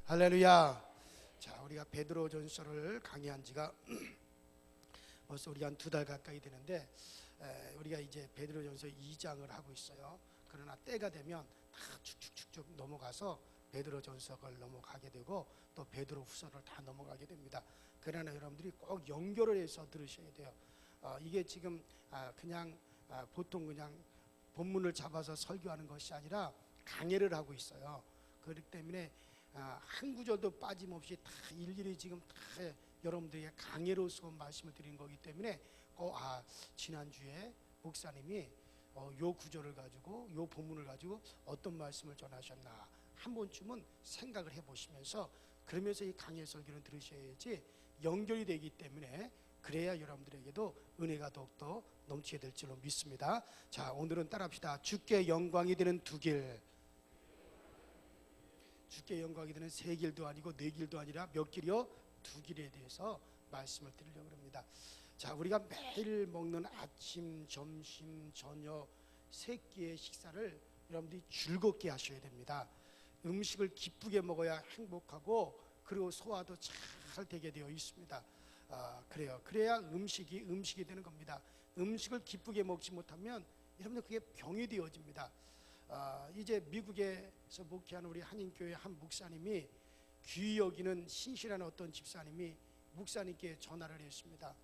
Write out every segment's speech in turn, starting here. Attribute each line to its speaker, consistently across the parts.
Speaker 1: 할렐루야. 자, 우리가 베드로전서를 강의한 지가 벌써 우리가 한 2달 가까이 되는데 우리가 이제 베드로전서 2장을 하고 있어요. 그러나 때가 되면 다 축축축축 넘어가서 베드로전서를 넘어가게 되고 또 베드로후서를 다 넘어가게 됩니다. 그러나 여러분들이 꼭 연결을 해서 들으셔야 돼요. 이게 지금 그냥 보통 그냥 본문을 잡아서 설교하는 것이 아니라 강해를 하고 있어요. 그렇기 때문에 한 구절도 빠짐없이 다 일일이 지금 다 여러분들에게 강해로서 말씀을 드린 거기 때문에 꼭 지난주에 목사님이 요 구절을 가지고 요 본문을 가지고 어떤 말씀을 전하셨나 한 번쯤은 생각을 해보시면서 그러면서 이 강해 설교는 들으셔야지 연결이 되기 때문에 그래야 여러분들에게도 은혜가 더욱더 넘치게 될 줄로 믿습니다. 자, 오늘은 따라합시다. 주께 영광이 되는 두 길. 주께 영광이 되는 세 길도 아니고 네 길도 아니라 몇 길이요? 두 길에 대해서 말씀을 드리려고 합니다. 자, 우리가 매일 먹는 아침, 점심, 저녁 세 끼의 식사를 여러분들이 즐겁게 하셔야 됩니다. 음식을 기쁘게 먹어야 행복하고 그리고 소화도 잘 되게 되어 있습니다. 그래요. 그래야 음식이 되는 겁니다. 음식을 기쁘게 먹지 못하면 여러분들 그게 병이 되어집니다. 이제 미국에서 목회하는 우리 한인교회 한 목사님이 귀히 여기는 신실한 어떤 집사님이 목사님께 전화를 했습니다.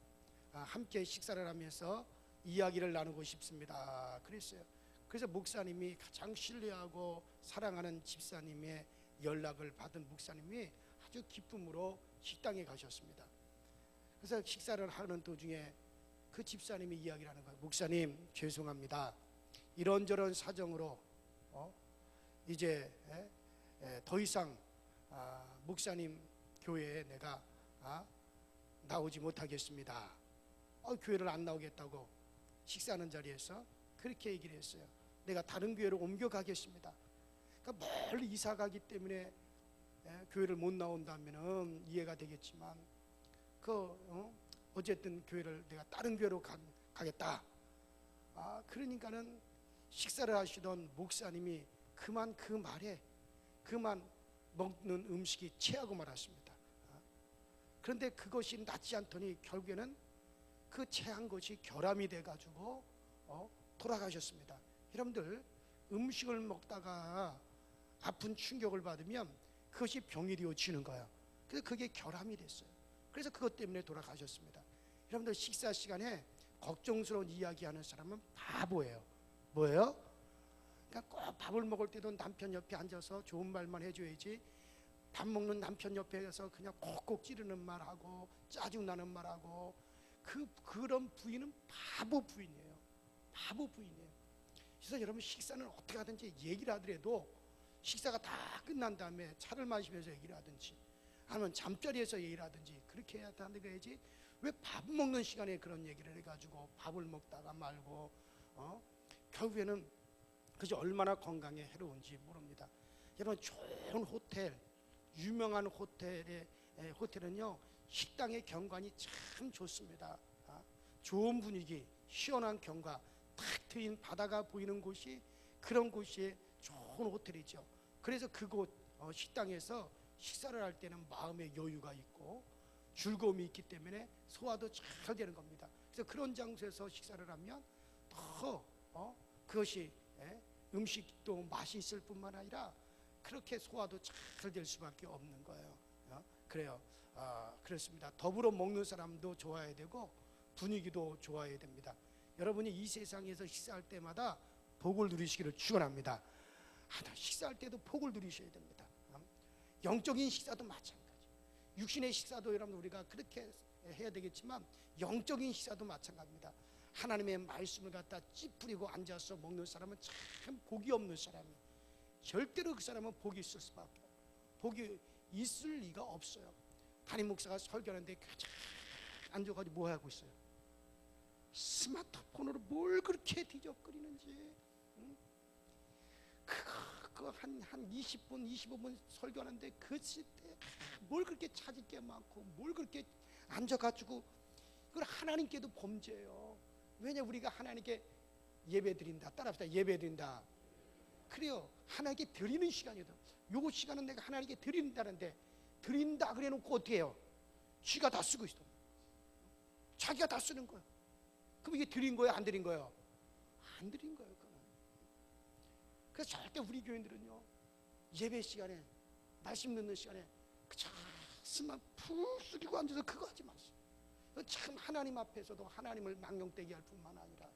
Speaker 1: 함께 식사를 하면서 이야기를 나누고 싶습니다. 그랬어요. 그래서 목사님이 가장 신뢰하고 사랑하는 집사님의 연락을 받은 목사님이 아주 기쁨으로 식당에 가셨습니다. 그래서 식사를 하는 도중에 그 집사님이 이야기를 하는 거예요. 목사님, 죄송합니다. 이런저런 사정으로 이제 더 이상 목사님 교회에 내가 나오지 못하겠습니다. 교회를 안 나오겠다고 식사하는 자리에서 그렇게 얘기를 했어요. 내가 다른 교회로 옮겨가겠습니다. 그러니까 멀리 이사 가기 때문에 교회를 못 나온다면 이해가 되겠지만 어쨌든 교회를 내가 다른 교회로 가겠다. 그러니까는 식사를 하시던 목사님이 그만 그 말에 그만 먹는 음식이 체하고 말았습니다. 그런데 그것이 낫지 않더니 결국에는 그 체한 것이 결함이 돼가지고 돌아가셨습니다. 여러분들 음식을 먹다가 아픈 충격을 받으면 그것이 병이 되어지는 거예요. 그래서 그게 결함이 됐어요. 그래서 그것 때문에 돌아가셨습니다. 여러분들 식사 시간에 걱정스러운 이야기하는 사람은 바보예요. 뭐예요? 그러니까 꼭 밥을 먹을 때도 남편 옆에 앉아서 좋은 말만 해줘야지 밥 먹는 남편 옆에서 그냥 콕콕 찌르는 말하고 짜증나는 말하고 그런 부인은 바보 부인이에요. 바보 부인이에요. 그래서 여러분 식사는 어떻게 하든지 얘기를 하더라도 식사가 다 끝난 다음에 차를 마시면서 얘기를 하든지 아니면 잠자리에서 얘기를 하든지 그렇게 해야 하는 거야지 왜 밥 먹는 시간에 그런 얘기를 해가지고 밥을 먹다가 말고 결국에는 그것이 얼마나 건강에 해로운지 모릅니다. 여러분 좋은 호텔, 유명한 호텔은요 식당의 경관이 참 좋습니다. 좋은 분위기, 시원한 경관, 탁 트인 바다가 보이는 곳이 그런 곳이 좋은 호텔이죠. 그래서 그곳 식당에서 식사를 할 때는 마음의 여유가 있고 즐거움이 있기 때문에 소화도 잘 되는 겁니다. 그래서 그런 장소에서 식사를 하면 더 그것이 음식도 맛이 있을 뿐만 아니라 그렇게 소화도 잘 될 수밖에 없는 거예요. 그래요. 그렇습니다. 더불어 먹는 사람도 좋아야 되고 분위기도 좋아야 됩니다. 여러분이 이 세상에서 식사할 때마다 복을 누리시기를 축원합니다. 식사할 때도 복을 누리셔야 됩니다. 영적인 식사도 마찬가지. 육신의 식사도 여러분 우리가 그렇게 해야 되겠지만 영적인 식사도 마찬가지입니다. 하나님의 말씀을 갖다 찌푸리고 앉아서 먹는 사람은 참 복이 없는 사람이에요. 절대로 그 사람은 복이 있을 수밖에 없어요. 복이 있을 리가 없어요. 담임 목사가 설교하는데 가장 앉아가지고 뭐 하고 있어요? 스마트폰으로 뭘 그렇게 뒤적거리는지. 그거 한 20분, 25분 설교하는데 그 시대 뭘 그렇게 찾을 게 많고 뭘 그렇게 앉아가지고 그걸 하나님께도 범죄예요. 왜냐 우리가 하나님께 예배 드린다. 따라합시다. 예배 드린다. 그래요. 하나님께 드리는 시간이다. 요 시간은 내가 하나님께 드린다는데, 드린다 그래 놓고 어떻게 해요? 지가 다 쓰고 있어. 자기가 다 쓰는 거야. 그럼 이게 드린 거예요, 안 드린 거예요? 안 드린 거예요, 그거는. 그래서 절대 우리 교인들은요, 예배 시간에, 말씀 듣는 시간에 그 가슴만 푹 숙이고 앉아서 그거 하지 마세요. 참 하나님 앞에서도 하나님을 망령되게 할 뿐만 아니라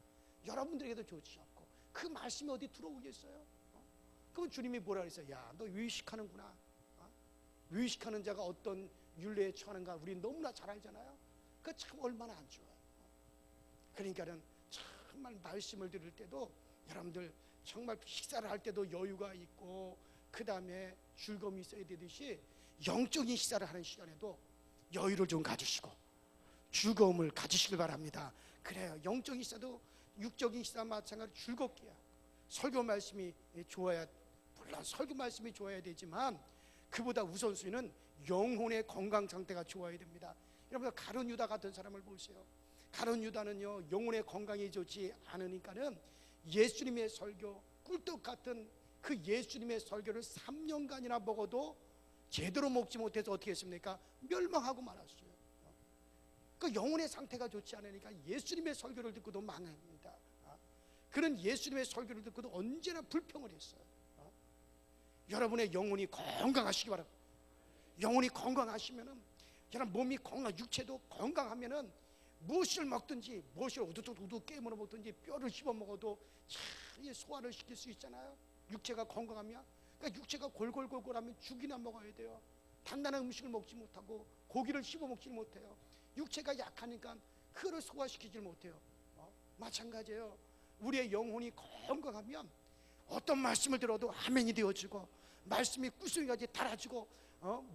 Speaker 1: 여러분들에게도 좋지 않고, 그 말씀이 어디 들어오겠어요? 그럼 주님이 뭐라 그랬어요? 야, 너 외식하는구나. 외식하는 자가 어떤 율례에 처하는가 우리 너무나 잘 알잖아요. 그 참 얼마나 안 좋아요. 그러니까는 정말 말씀을 들을 때도 여러분들 정말 식사를 할 때도 여유가 있고, 그 다음에 즐거움이 있어야 되듯이 영적인 식사를 하는 시간에도 여유를 좀 가지시고 즐거움을 가지시길 바랍니다. 그래요. 영적인 식사도 육적인 식사 마찬가지로 즐겁게 해요. 설교 말씀이 좋아야, 물론 설교 말씀이 좋아야 되지만 그보다 우선순위는 영혼의 건강 상태가 좋아야 됩니다. 여러분, 가룟 유다 같은 사람을 보세요. 가룟 유다는요, 영혼의 건강이 좋지 않으니까는 예수님의 설교, 꿀떡 같은 그 예수님의 설교를 3년간이나 먹어도 제대로 먹지 못해서 어떻게 했습니까? 멸망하고 말았어요. 그 영혼의 상태가 좋지 않으니까 예수님의 설교를 듣고도 망합니다. 그런 예수님의 설교를 듣고도 언제나 불평을 했어요. 여러분의 영혼이 건강하시기 바랍니다. 영혼이 건강하시면은, 여러분 몸이 건강, 육체도 건강하면은 무엇을 먹든지, 무엇을 우두둑 깨물어 먹든지, 뼈를 씹어 먹어도 잘 소화를 시킬 수 있잖아요. 육체가 건강하면. 그러니까 육체가 골골골골하면 죽이나 먹어야 돼요. 단단한 음식을 먹지 못하고 고기를 씹어 먹지 못해요. 육체가 약하니까 그걸 소화시키지 못해요. 마찬가지예요. 우리의 영혼이 건강하면 어떤 말씀을 들어도 아멘이 되어지고, 말씀이 꿀송이까지 달아지고,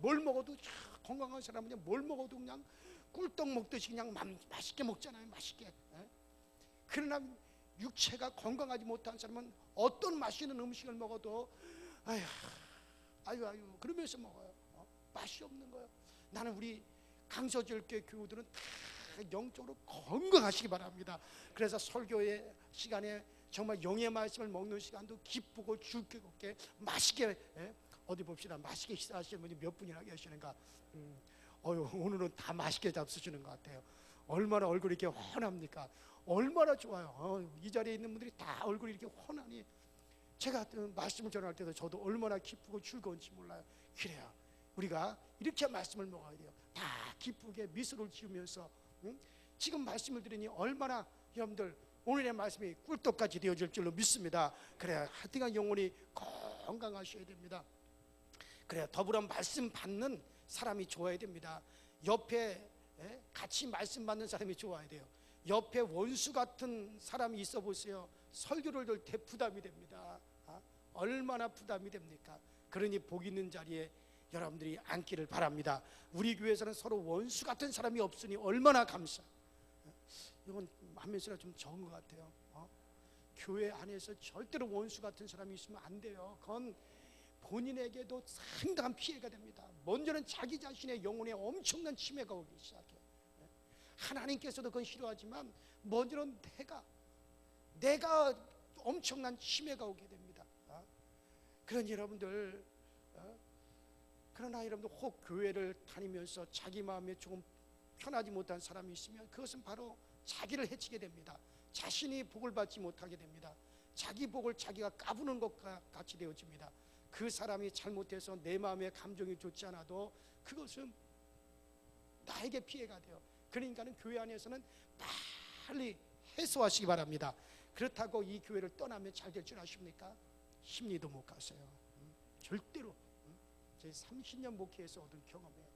Speaker 1: 뭘 먹어도 건강한 사람은 뭘 먹어도 그냥 꿀떡 먹듯이 그냥 맛있게 먹잖아요. 맛있게. 그러나 육체가 건강하지 못한 사람은 어떤 맛있는 음식을 먹어도 아유 그러면서 먹어요. 맛이 없는 거예요. 나는 우리 강서절교 교우들은 다 영적으로 건강하시기 바랍니다. 그래서 설교의 시간에 정말 영의 말씀을 먹는 시간도 기쁘고 즐겁게 맛있게, 어디 봅시다. 맛있게 식사하시는 분이 몇 분이나 계시는가? 오늘은 다 맛있게 잡수시는 것 같아요. 얼마나 얼굴이 이렇게 환합니까? 얼마나 좋아요. 이 자리에 있는 분들이 다 얼굴이 이렇게 환하니, 제가 말씀을 전할 때도 저도 얼마나 기쁘고 즐거운지 몰라요. 그래요. 우리가 이렇게 말씀을 먹어야 돼요. 다 기쁘게 미소를 지으면서, 지금 말씀을 들으니 얼마나 여러분들 오늘의 말씀이 꿀떡같이 되어질 줄로 믿습니다. 그래야 하여튼간 영혼이 건강하셔야 됩니다. 그래야 더불어 말씀 받는 사람이 좋아야 됩니다. 옆에 같이 말씀 받는 사람이 좋아야 돼요. 옆에 원수 같은 사람이 있어 보세요. 설교를 들 때 부담이 됩니다. 얼마나 부담이 됩니까? 그러니 복 있는 자리에 여러분들이 앉기를 바랍니다. 우리 교회에서는 서로 원수 같은 사람이 없으니 얼마나 감사. 이건 한 메시지가 좀 적은 것 같아요. 교회 안에서 절대로 원수 같은 사람이 있으면 안 돼요. 그건 본인에게도 상당한 피해가 됩니다. 먼저는 자기 자신의 영혼에 엄청난 침해가 오기 시작해요. 하나님께서도 그건 싫어하지만 먼저는 내가 엄청난 침해가 오게 됩니다. 그런 여러분들, 그러나 여러분들 혹 교회를 다니면서 자기 마음에 조금 편하지 못한 사람이 있으면 그것은 바로 자기를 해치게 됩니다. 자신이 복을 받지 못하게 됩니다. 자기 복을 자기가 까부는 것과 같이 되어집니다. 그 사람이 잘못해서 내 마음의 감정이 좋지 않아도 그것은 나에게 피해가 돼요. 그러니까는 교회 안에서는 빨리 해소하시기 바랍니다. 그렇다고 이 교회를 떠나면 잘 될 줄 아십니까? 심리도 못 가세요. 절대로. 저희 30년 목회에서 얻은 경험이에요.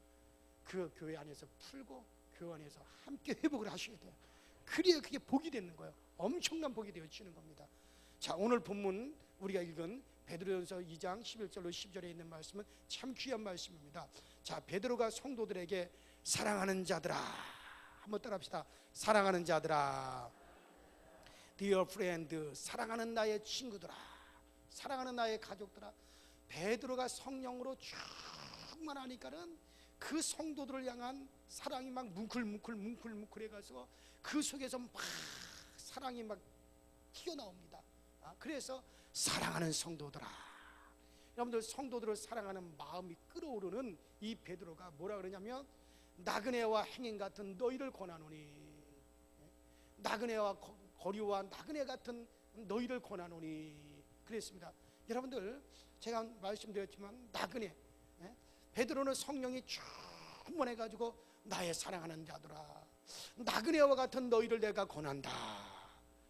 Speaker 1: 그 교회 안에서 풀고 교회 안에서 함께 회복을 하셔야 돼요. 그래야 그게 복이 되는 거예요. 엄청난 복이 되어지는 겁니다. 자, 오늘 본문 우리가 읽은 베드로전서 2장 11절로 10절에 있는 말씀은 참 귀한 말씀입니다. 자, 베드로가 성도들에게 사랑하는 자들아, 한번 따라합시다. 사랑하는 자들아, Dear friend, 사랑하는 나의 친구들아, 사랑하는 나의 가족들아. 베드로가 성령으로 충만하니까는 그 성도들을 향한 사랑이 막 뭉클 해가서 그 속에서 막 사랑이 막 튀어나옵니다. 그래서 사랑하는 성도들아, 여러분들 성도들을 사랑하는 마음이 끓어오르는 이 베드로가 뭐라 그러냐면 나그네와 행인 같은 너희를 권하노니, 나그네와 거류와 나그네 같은 너희를 권하노니 그랬습니다. 여러분들 제가 말씀드렸지만 나그네, 베드로는 성령이 충만해가지고 나의 사랑하는 자들아 나그네와 같은 너희를 내가 권한다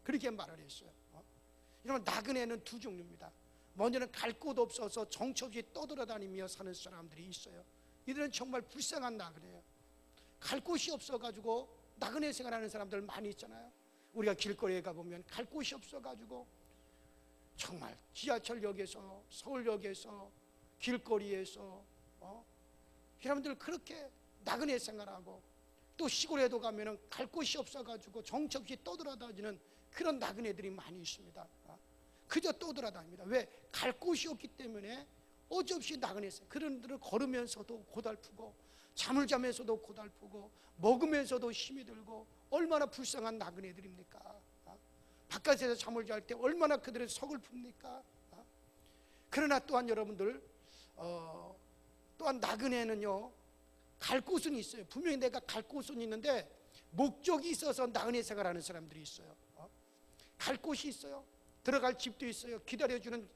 Speaker 1: 그렇게 말을 했어요. 여러분 나그네는 두 종류입니다. 먼저는 갈 곳 없어서 정처 없이 떠돌아다니며 사는 사람들이 있어요. 이들은 정말 불쌍한 나그네예요. 갈 곳이 없어가지고 나그네 생활하는 사람들 많이 있잖아요. 우리가 길거리에 가보면 갈 곳이 없어가지고 정말 지하철역에서 서울역에서 길거리에서 여러분들 그렇게 나그네 생활하고 또 시골에도 가면은 갈 곳이 없어가지고 정처 없이 떠돌아다니는 그런 나그네들이 많이 있습니다. 그저 떠돌아다닙니다. 왜? 갈 곳이 없기 때문에 어찌없이 나그네 생활. 그런 들을 걸으면서도 고달프고 잠을 자면서도 고달프고 먹으면서도 힘이 들고 얼마나 불쌍한 나그네들입니까? 바깥에서 잠을 잘 때 얼마나 그들의 서글픕니까? 그러나 또한 여러분들 또한 나그네는요 갈 곳은 있어요. 분명히 내가 갈 곳은 있는데 목적이 있어서 나그네 생활하는 사람들이 있어요. 갈 곳이 있어요. 들어갈 집도 있어요. 기다려주는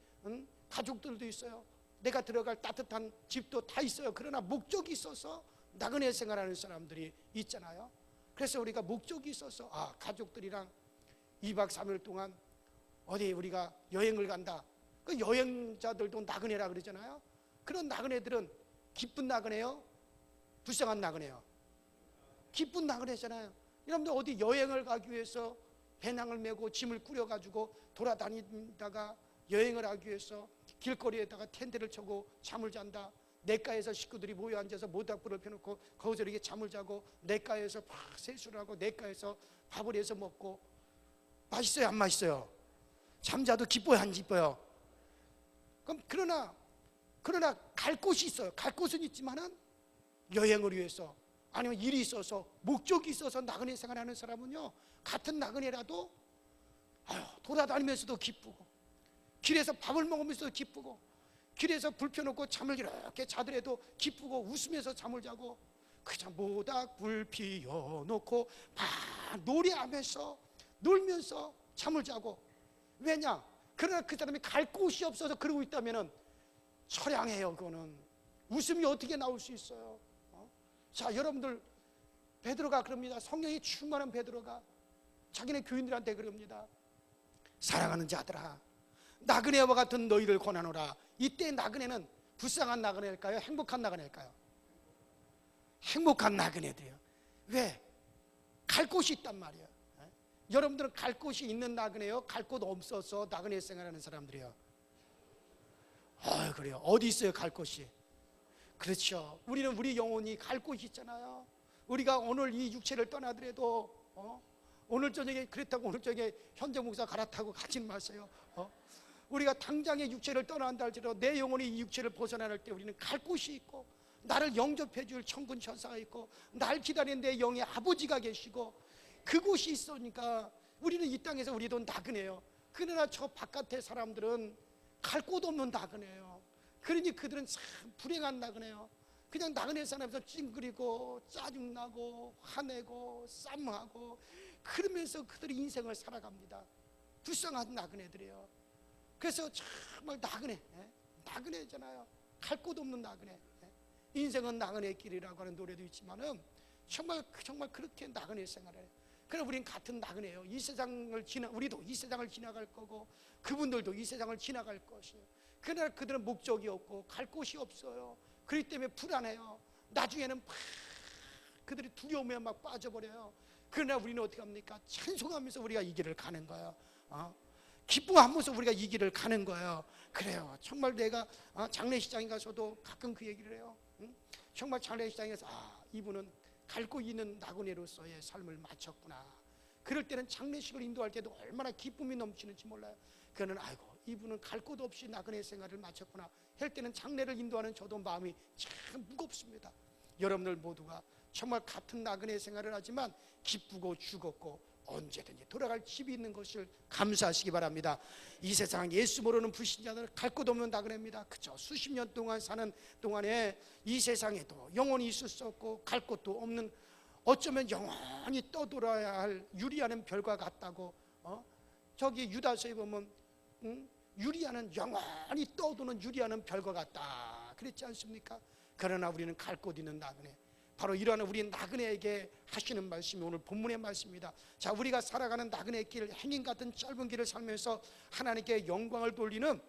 Speaker 1: 가족들도 있어요. 내가 들어갈 따뜻한 집도 다 있어요. 그러나 목적이 있어서 나그네 생활하는 사람들이 있잖아요. 그래서 우리가 목적이 있어서 가족들이랑 2박 3일 동안 어디 우리가 여행을 간다. 그 여행자들도 나그네라 그러잖아요. 그런 나그네들은 기쁜 나그네요? 불쌍한 나그네요? 기쁜 나그네잖아요. 여러분들 어디 여행을 가기 위해서 배낭을 메고 짐을 꾸려가지고 돌아다니다가 여행을 하기 위해서 길거리에다가 텐트를 쳐고 잠을 잔다. 냇가에서 식구들이 모여 앉아서 모닥불을 펴놓고 거기서 이렇게 잠을 자고 냇가에서 막 세수를 하고 냇가에서 밥을 해서 먹고 맛있어요? 안 맛있어요? 잠자도 기뻐요? 안 기뻐요? 그러나 갈 곳이 있어요. 갈 곳은 있지만은 여행을 위해서 아니면 일이 있어서 목적이 있어서 나그네 생활하는 사람은요 같은 나그네라도 돌아다니면서도 기쁘고 길에서 밥을 먹으면서도 기쁘고 길에서 불 펴놓고 잠을 이렇게 자더라도 기쁘고 웃으면서 잠을 자고 그냥 모닥불 피워놓고 노래하면서 놀면서 잠을 자고 왜냐? 그러나 그 사람이 갈 곳이 없어서 그러고 있다면 처량해요. 그거는 웃음이 어떻게 나올 수 있어요? 자 여러분들 베드로가 그럽니다. 성령이 충만한 베드로가 자기네 교인들한테 그럽니다. 사랑하는 자들아 나그네와 같은 너희를 권하노라. 이때 나그네는 불쌍한 나그네일까요? 행복한 나그네일까요? 행복한 나그네들이에요. 왜? 갈 곳이 있단 말이에요. 여러분들은 갈 곳이 있는 나그네요? 갈 곳 없어서 나그네 생활하는 사람들이에요? 그래요. 어디 있어요 갈 곳이? 그렇죠. 우리는 우리 영혼이 갈 곳이 있잖아요. 우리가 오늘 이 육체를 떠나더라도 오늘 저녁에 그렇다고 오늘 저녁에 현재 목사 갈아타고 가지는 마세요. 우리가 당장의 육체를 떠난다 할지라도 내 영혼이 이 육체를 벗어날 때 우리는 갈 곳이 있고 나를 영접해 줄 천군 천사가 있고 날 기다리는 내 영의 아버지가 계시고 그곳이 있으니까 우리는 이 땅에서 우리도 나그네요. 그러나 저 바깥의 사람들은 갈 곳 없는 나그네요. 그러니 그들은 참 불행한 나그네요. 그냥 나그네 사람에서 찡그리고 짜증나고 화내고 싸움하고 그러면서 그들이 인생을 살아갑니다. 불쌍한 나그네들이에요. 그래서 정말 나그네잖아요. 갈 곳 없는 나그네. 인생은 나그네 길이라고 하는 노래도 있지만은 정말 그렇게 나그네 생활을 해요. 그래 우리는 같은 나그네예요. 이 세상을 우리도 이 세상을 지나갈 거고 그분들도 이 세상을 지나갈 것이에요. 그러나 그들은 목적이 없고 갈 곳이 없어요. 그렇기 때문에 불안해요. 나중에는 막 그들이 두려움에 막 빠져버려요. 그러나 우리는 어떻게 합니까? 찬송하면서 우리가 이 길을 가는 거예요. 기뻐하면서 우리가 이 길을 가는 거예요. 그래요. 정말 내가 장례식장에 가서도 가끔 그 얘기를 해요. 정말 장례식장에서 이분은 갈 곳 있는 나그네로서의 삶을 마쳤구나. 그럴 때는 장례식을 인도할 때도 얼마나 기쁨이 넘치는지 몰라요. 그는 이분은 갈 곳 없이 나그네 생활을 마쳤구나 할 때는 장례를 인도하는 저도 마음이 참 무겁습니다. 여러분들 모두가 정말 같은 나그네 생활을 하지만 기쁘고 즐겁고 언제든지 돌아갈 집이 있는 것을 감사하시기 바랍니다. 이 세상 예수 모르는 불신자들 갈 곳 없는 나그네입니다. 그저 수십 년 동안 사는 동안에 이 세상에도 영원히 있을 수 없고 갈 곳도 없는, 어쩌면 영원히 떠돌아야 할 유리하는 별과 같다고. 저기 유다서에 보면 유리하는, 영원히 떠도는 유리하는 별과 같다 그랬지 않습니까? 그러나 우리는 갈 곳 있는 나그네, 바로 이러한 우리 나그네에게 하시는 말씀이 오늘 본문의 말씀입니다. 자, 우리가 살아가는 나그네의 길, 행인 같은 짧은 길을 살면서 하나님께 영광을 돌리는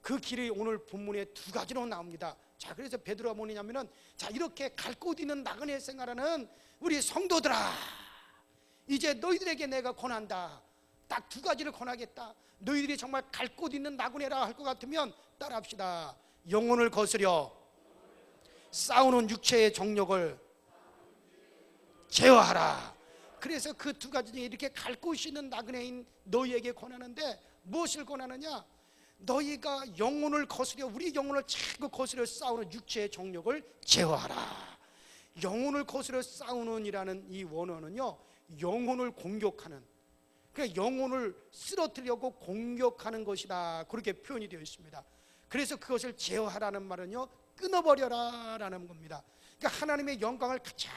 Speaker 1: 그 길이 오늘 본문에 두 가지로 나옵니다. 자, 그래서 베드로가 뭐냐면은, 자, 이렇게 갈 곳 있는 나그네 생활하는 우리 성도들아, 이제 너희들에게 내가 권한다. 딱 두 가지를 권하겠다. 너희들이 정말 갈 곳 있는 나그네라 할 것 같으면 따라합시다. 영혼을 거스려 싸우는 육체의 정욕을 제어하라. 그래서 그 두 가지 중에 이렇게 갈 곳이 있는 나그네인 너희에게 권하는데, 무엇을 권하느냐? 너희가 영혼을 거스려, 우리 영혼을 자꾸 거스려 싸우는 육체의 정욕을 제어하라. 영혼을 거스려 싸우는 이라는 이 원어는요, 영혼을 공격하는, 그러니까 영혼을 쓰러뜨리려고 공격하는 것이다, 그렇게 표현이 되어 있습니다. 그래서 그것을 제어하라는 말은요, 끊어버려라 라는 겁니다. 그러니까 하나님의 영광을 가장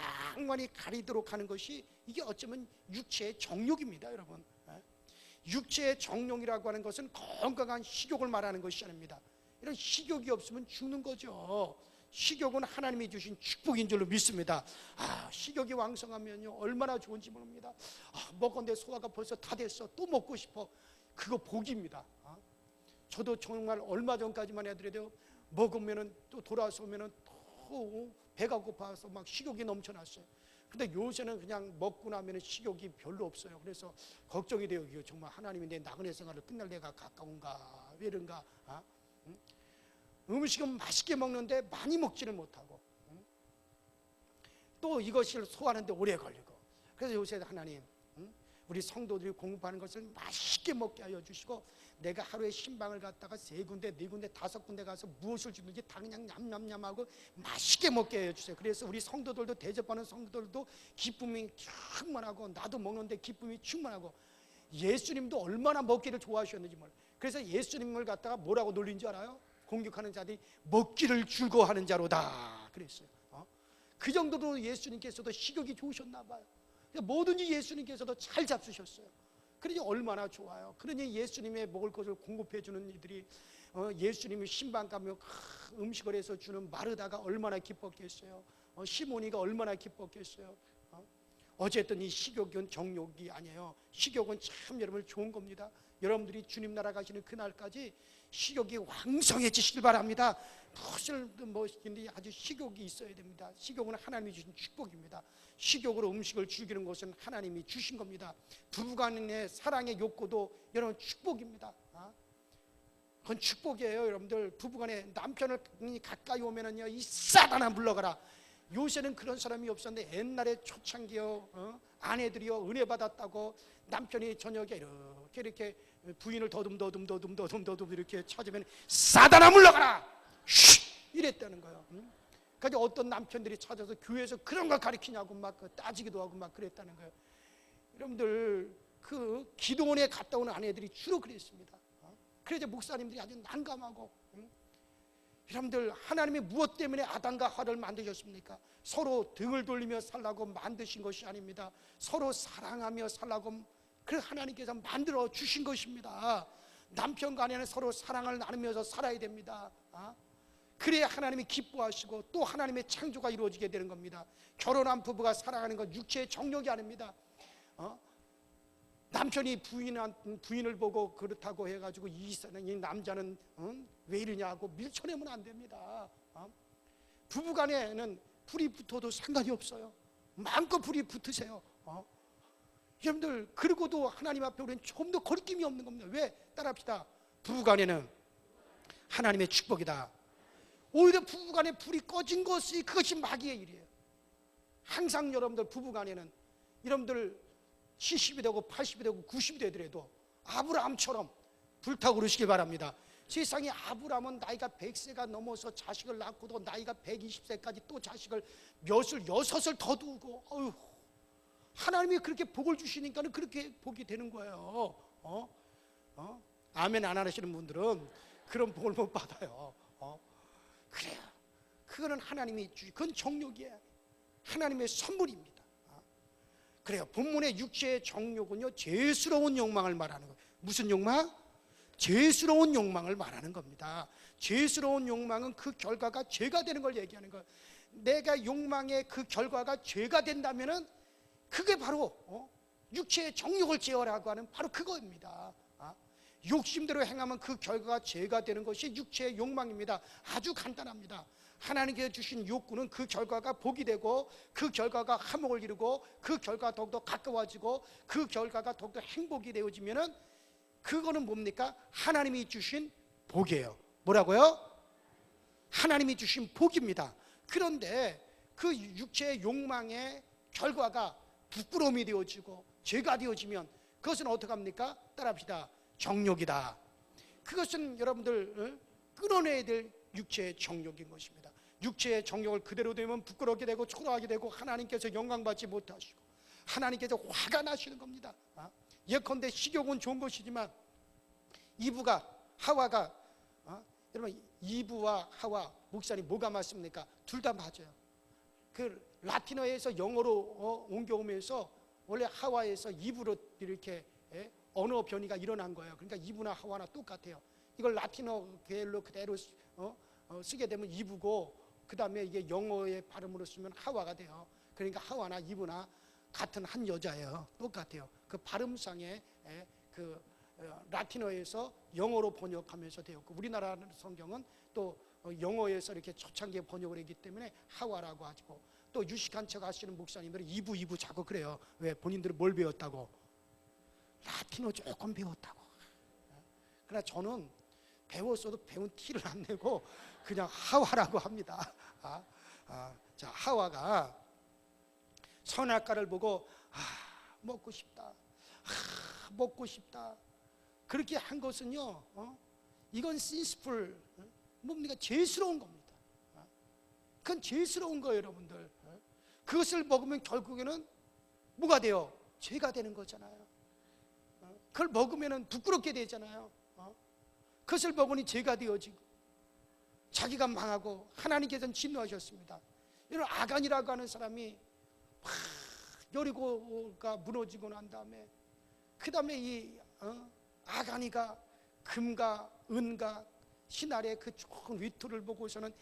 Speaker 1: 많이 가리도록 하는 것이, 이게 어쩌면 육체의 정욕입니다. 여러분, 육체의 정욕이라고 하는 것은 건강한 식욕을 말하는 것이 아닙니다. 이런 식욕이 없으면 죽는 거죠. 식욕은 하나님이 주신 축복인 줄로 믿습니다. 식욕이 왕성하면요 얼마나 좋은지 모릅니다. 먹었는데 소화가 벌써 다 됐어, 또 먹고 싶어. 그거 복입니다. 저도 정말 얼마 전까지만 해도 먹으면은 또 돌아서면은 또 배가 고파서 막 식욕이 넘쳐났어요. 근데 요새는 그냥 먹고 나면 식욕이 별로 없어요. 그래서 걱정이 돼요. 이거 정말 하나님이 내 나그네 생활을 끝날 때가 가까운가, 왜 이런가. 음식은 맛있게 먹는데 많이 먹지를 못하고, 또 이것을 소화하는데 오래 걸리고. 그래서 요새 하나님, 우리 성도들이 공급하는 것을 맛있게 먹게 하여 주시고, 내가 하루에 신방을 갔다가 3군데, 4군데, 5군데 가서 무엇을 주든지 다 그냥 냠냠냠하고 맛있게 먹게 하여 주세요. 그래서 우리 성도들도, 대접하는 성도들도 기쁨이 충만하고, 나도 먹는데 기쁨이 충만하고. 예수님도 얼마나 먹기를 좋아하셨는지 몰라요. 그래서 예수님을 갖다가 뭐라고 놀린 줄 알아요? 공격하는 자들이 먹기를 즐거워하는 자로다 그랬어요. 그 정도로 예수님께서도 식욕이 좋으셨나 봐요. 뭐든지 예수님께서도 잘 잡수셨어요. 그러니 얼마나 좋아요. 그러니 예수님의 먹을 것을 공급해 주는 이들이, 예수님이 신방 가면 음식을 해서 주는 마르다가 얼마나 기뻤겠어요. 시몬이가 얼마나 기뻤겠어요. 어쨌든 이 식욕은 정욕이 아니에요. 식욕은 참 여러분 좋은 겁니다. 여러분들이 주님 나라 가시는 그날까지 식욕이 왕성해지시길 바랍니다. 무엇을 뭐든지 아주 식욕이 있어야 됩니다. 식욕은 하나님이 주신 축복입니다. 식욕으로 음식을 즐기는 것은 하나님이 주신 겁니다. 부부간의 사랑의 욕구도 여러분 축복입니다. 그건 축복이에요. 여러분들 부부간에 남편을 가까이 오면은요, 이 사단아 물러가라. 요새는 그런 사람이 없었는데, 옛날에 초창기요, 아내들이요 은혜 받았다고 남편이 저녁에 이렇게 부인을 더듬 이렇게 찾으면 사단아 물러가라 이랬다는 거예요. 그러니까 어떤 남편들이 찾아서 교회에서 그런 걸 가르치냐고 막 따지기도 하고 막 그랬다는 거예요. 여러분들 그 기도원에 갔다 오는 아내들이 주로 그랬습니다. 그래서 목사님들이 아주 난감하고, 여러분들 하나님이 무엇 때문에 아담과 하와를 만드셨습니까? 서로 등을 돌리며 살라고 만드신 것이 아닙니다. 서로 사랑하며 살라고 그 하나님께서 만들어 주신 것입니다. 남편과 아내는 서로 사랑을 나누면서 살아야 됩니다. 그래야 하나님이 기뻐하시고 또 하나님의 창조가 이루어지게 되는 겁니다. 결혼한 부부가 살아가는 건 육체의 정욕이 아닙니다. 남편이 부인을 보고 그렇다고 해가지고 이 남자는 왜 이러냐고 밀쳐내면 안 됩니다. 부부간에는 불이 붙어도 상관이 없어요. 마음껏 불이 붙으세요. 여러분들, 그리고도 하나님 앞에 우리는 조금 더 거리낌이 없는 겁니다. 왜? 따라합시다. 부부간에는 하나님의 축복이다. 오히려 부부간에 불이 꺼진 것이, 그것이 마귀의 일이에요. 항상 여러분들 부부간에는, 여러분들 70이 되고 80이 되고 90이 되더라도 아브라함처럼 불타고 그러시기 바랍니다. 세상에 아브라함은 나이가 100세가 넘어서 자식을 낳고도 나이가 120세까지 또 자식을 몇을 6을 더 두고, 하나님이 그렇게 복을 주시니까는 그렇게 복이 되는 거예요. 아멘 안 하시는 분들은 그런 복을 못 받아요. 그래요. 그거는 하나님이 그건 정욕이에요. 하나님의 선물입니다. 그래요. 본문의 육체의 정욕은요, 죄스러운 욕망을 말하는 거예요. 무슨 욕망? 죄스러운 욕망을 말하는 겁니다. 죄스러운 욕망은 그 결과가 죄가 되는 걸 얘기하는 거예요. 내가 욕망의 그 결과가 죄가 된다면은 그게 바로 육체의 정욕을 제어라고 하는 바로 그거입니다. 욕심대로 행하면 그 결과가 죄가 되는 것이 육체의 욕망입니다. 아주 간단합니다. 하나님께서 주신 욕구는 그 결과가 복이 되고, 그 결과가 화목을 이루고, 그 결과가 더욱더 가까워지고, 그 결과가 더욱더 행복이 되어지면은 그거는 뭡니까? 하나님이 주신 복이에요. 뭐라고요? 하나님이 주신 복입니다. 그런데 그 육체의 욕망의 결과가 부끄러움이 되어지고 죄가 되어지면 그것은 어떻게 합니까? 따라합시다. 정욕이다. 그것은 여러분들 끊어내야 될 육체의 정욕인 것입니다. 육체의 정욕을 그대로 되면 부끄럽게 되고 초라하게 되고 하나님께서 영광받지 못하시고 하나님께서 화가 나시는 겁니다. 예컨대 식욕은 좋은 것이지만 이브가 하와가 여러분 이브와 하와 목사님 뭐가 맞습니까? 둘 다 맞아요. 그 라틴어에서 영어로 옮겨오면서 원래 하와에서 이브로 이렇게 언어 변이가 일어난 거예요. 그러니까 이브나 하와나 똑같아요. 이걸 라틴어 계열로 그대로 쓰게 되면 이브고, 그 다음에 이게 영어의 발음으로 쓰면 하와가 돼요. 그러니까 하와나 이브나 같은 한 여자예요. 똑같아요. 그 발음상의 그 라틴어에서 영어로 번역하면서 되었고, 우리나라 성경은 또 영어에서 이렇게 초창기에 번역을 했기 때문에 하와라고 하고, 또 유식한 척 하시는 목사님들은 이브 자꾸 그래요. 왜? 본인들은 뭘 배웠다고? 라틴어 조금 배웠다고. 그러나 저는 배웠어도 배운 티를 안 내고 그냥 하와라고 합니다. 자, 하와가 선악과를 보고 먹고 싶다, 먹고 싶다, 그렇게 한 것은요, 이건 sinful, 뭡니까? 죄스러운 겁니다. 그건 죄스러운 거예요, 여러분들. 그것을 먹으면 결국에는 뭐가 돼요? 죄가 되는 거잖아요. 그걸 먹으면 부끄럽게 되잖아요. 그것을 먹으니 죄가 되어지고 자기가 망하고 하나님께서는 진노하셨습니다. 이런 아간이라고 하는 사람이 여리고가 무너지고 난 다음에 그 다음에 이 아간이가 금과 은과 신알의 그 좋은 위토를 보고서는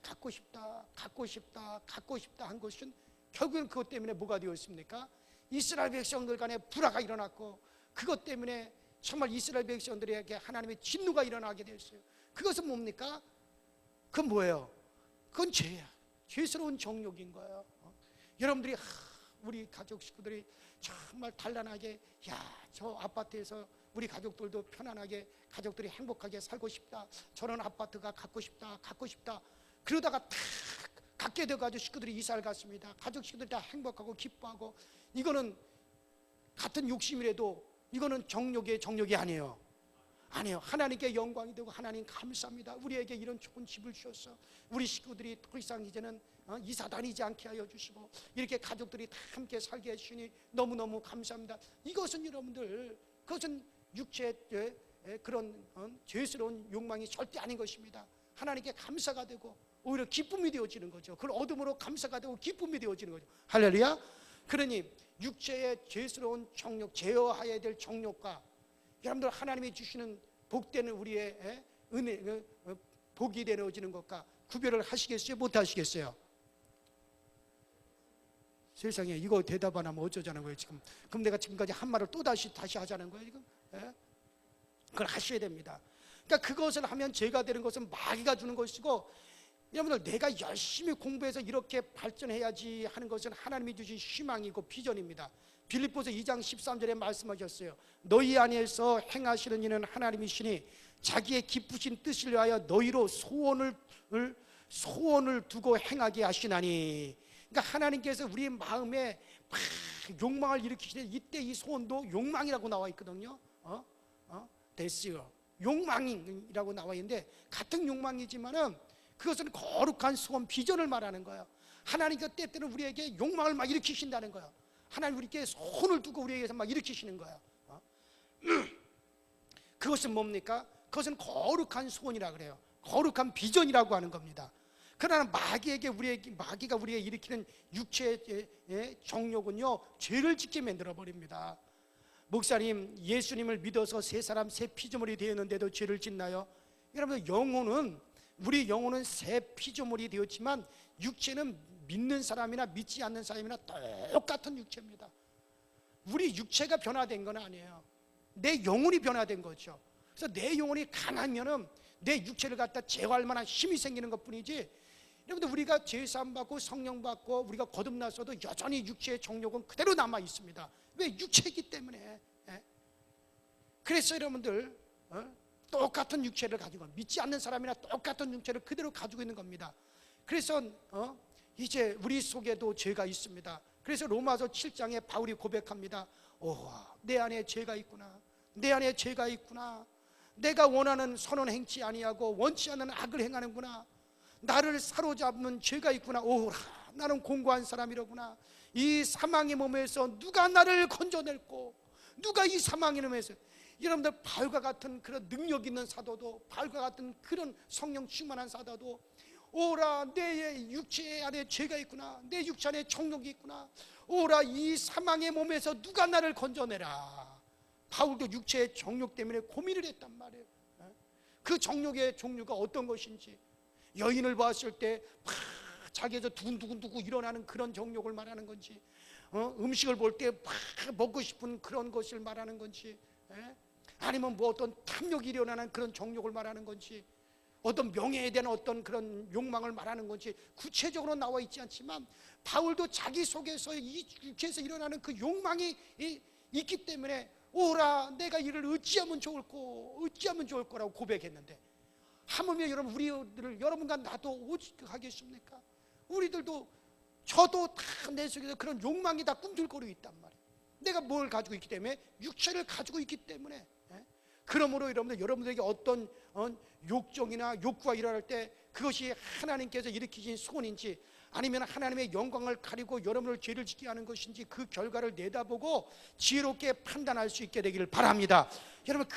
Speaker 1: 갖고 싶다, 갖고 싶다, 갖고 싶다 한 것은 결국은 그것 때문에 뭐가 되었습니까? 이스라엘 백성들 간에 불화가 일어났고, 그것 때문에 정말 이스라엘 백성들에게 하나님의 진노가 일어나게 됐어요. 그것은 뭡니까? 그건 뭐예요? 그건 죄야. 죄스러운 정욕인 거예요. 여러분들이 우리 가족 식구들이 정말 단란하게, 저 아파트에서 우리 가족들도 편안하게, 가족들이 행복하게 살고 싶다, 저런 아파트가 갖고 싶다, 갖고 싶다, 그러다가 탁 갖게 돼가지고 식구들이 이사를 갔습니다. 가족 식구들이 다 행복하고 기뻐하고, 이거는 같은 욕심이라도 이거는 정욕이 아니에요. 아니에요. 하나님께 영광이 되고, 하나님 감사합니다, 우리에게 이런 좋은 집을 주셔서 우리 식구들이 더 이상 이제는 이사 다니지 않게 하여 주시고 이렇게 가족들이 다 함께 살게 해주시니 너무너무 감사합니다. 이것은 여러분들, 그것은 육체의 그런 죄스러운 욕망이 절대 아닌 것입니다. 하나님께 감사가 되고 오히려 기쁨이 되어지는 거죠. 그걸 얻음으로 감사가 되고 기쁨이 되어지는 거죠. 할렐루야. 그러니 육체의 죄스러운 정욕, 제어해야 될 정욕과 여러분들 하나님이 주시는 복되는 우리의 은혜, 복이 되어지는 것과 구별을 하시겠어요? 못 하시겠어요? 세상에, 이거 대답 안 하면 어쩌자는 거예요 지금? 그럼 내가 지금까지 한 말을 또 다시 하자는 거예요 지금? 그걸 하셔야 됩니다. 그러니까 그것을 하면 죄가 되는 것은 마귀가 주는 것이고, 여러분들 내가 열심히 공부해서 이렇게 발전해야지 하는 것은 하나님이 주신 희망이고 비전입니다. 빌립보서 2장 13절에 말씀하셨어요. 너희 안에서 행하시는 이는 하나님이시니 자기의 기쁘신 뜻을 위하여 너희로 소원을 두고 행하게 하시나니. 그러니까 하나님께서 우리 마음에 막 욕망을 일으키시는 이때 이 소원도 욕망이라고 나와 있거든요. 됐어요. 욕망이라고 나와 있는데 같은 욕망이지만은 그것은 거룩한 소원, 비전을 말하는 거예요. 하나님께서 때때로 우리에게 욕망을 막 일으키신다는 거예요. 하나님 우리에게 손을 두고 우리에게서 막 일으키시는 거야. 그것은 뭡니까? 그것은 거룩한 소원이라 그래요. 거룩한 비전이라고 하는 겁니다. 그러나 마귀가 우리에게 일으키는 육체의 정욕은요, 죄를 짓게 만들어 버립니다. 목사님, 예수님을 믿어서 세 사람 새 피조물이 되었는데도 죄를 짓나요? 여러분, 우리 영혼은 새 피조물이 되었지만 육체는 믿는 사람이나 믿지 않는 사람이나 똑같은 육체입니다. 우리 육체가 변화된 건 아니에요. 내 영혼이 변화된 거죠. 그래서 내 영혼이 강하면은 내 육체를 갖다 제어할 만한 힘이 생기는 것뿐이지, 여러분들 우리가 제사함 받고 성령 받고 우리가 거듭났어도 여전히 육체의 정욕은 그대로 남아 있습니다. 왜? 육체이기 때문에. 그래서 여러분들 똑같은 육체를 가지고, 믿지 않는 사람이나 똑같은 육체를 그대로 가지고 있는 겁니다. 그래서 이제 우리 속에도 죄가 있습니다. 그래서 로마서 7장에 바울이 고백합니다. 내 안에 죄가 있구나. 내 안에 죄가 있구나. 내가 원하는 선은 행치 아니하고 원치 않는 악을 행하는구나. 나를 사로잡는 죄가 있구나. 나는 공고한 사람이로구나. 이 사망의 몸에서 누가 나를 건져낼고, 누가 이 사망의 몸에서. 여러분들, 바울과 같은 그런 능력 있는 사도도, 바울과 같은 그런 성령 충만한 사도도 오라, 내 육체 안에 죄가 있구나. 내 육체 안에 정욕이 있구나. 오라, 이 사망의 몸에서 누가 나를 건져내라. 바울도 육체의 정욕 때문에 고민을 했단 말이에요. 그 정욕의 종류가 어떤 것인지, 여인을 봤을 때 자기에서 두근두근 일어나는 그런 정욕을 말하는 건지, 음식을 볼 때 먹고 싶은 그런 것을 말하는 건지, 아니면 뭐 어떤 탐욕이 일어나는 그런 정욕을 말하는 건지, 어떤 명예에 대한 어떤 그런 욕망을 말하는 건지 구체적으로 나와 있지 않지만, 바울도 자기 속에서 이 육체에서 일어나는 그 욕망이 있기 때문에 오라, 내가 이를 어찌하면 좋을 거라고 고백했는데, 하물며 여러분과 나도 오직 하겠습니까? 우리들도, 저도 다 내 속에서 그런 욕망이 다 꿈틀거리고 있단 말이에요. 내가 뭘 가지고 있기 때문에? 육체를 가지고 있기 때문에. 그러므로 여러분들에게 어떤 욕정이나 욕구가 일어날 때 그것이 하나님께서 일으키신 소원인지, 아니면 하나님의 영광을 가리고 여러분을 죄를 짓게 하는 것인지, 그 결과를 내다보고 지혜롭게 판단할 수 있게 되기를 바랍니다. 여러분,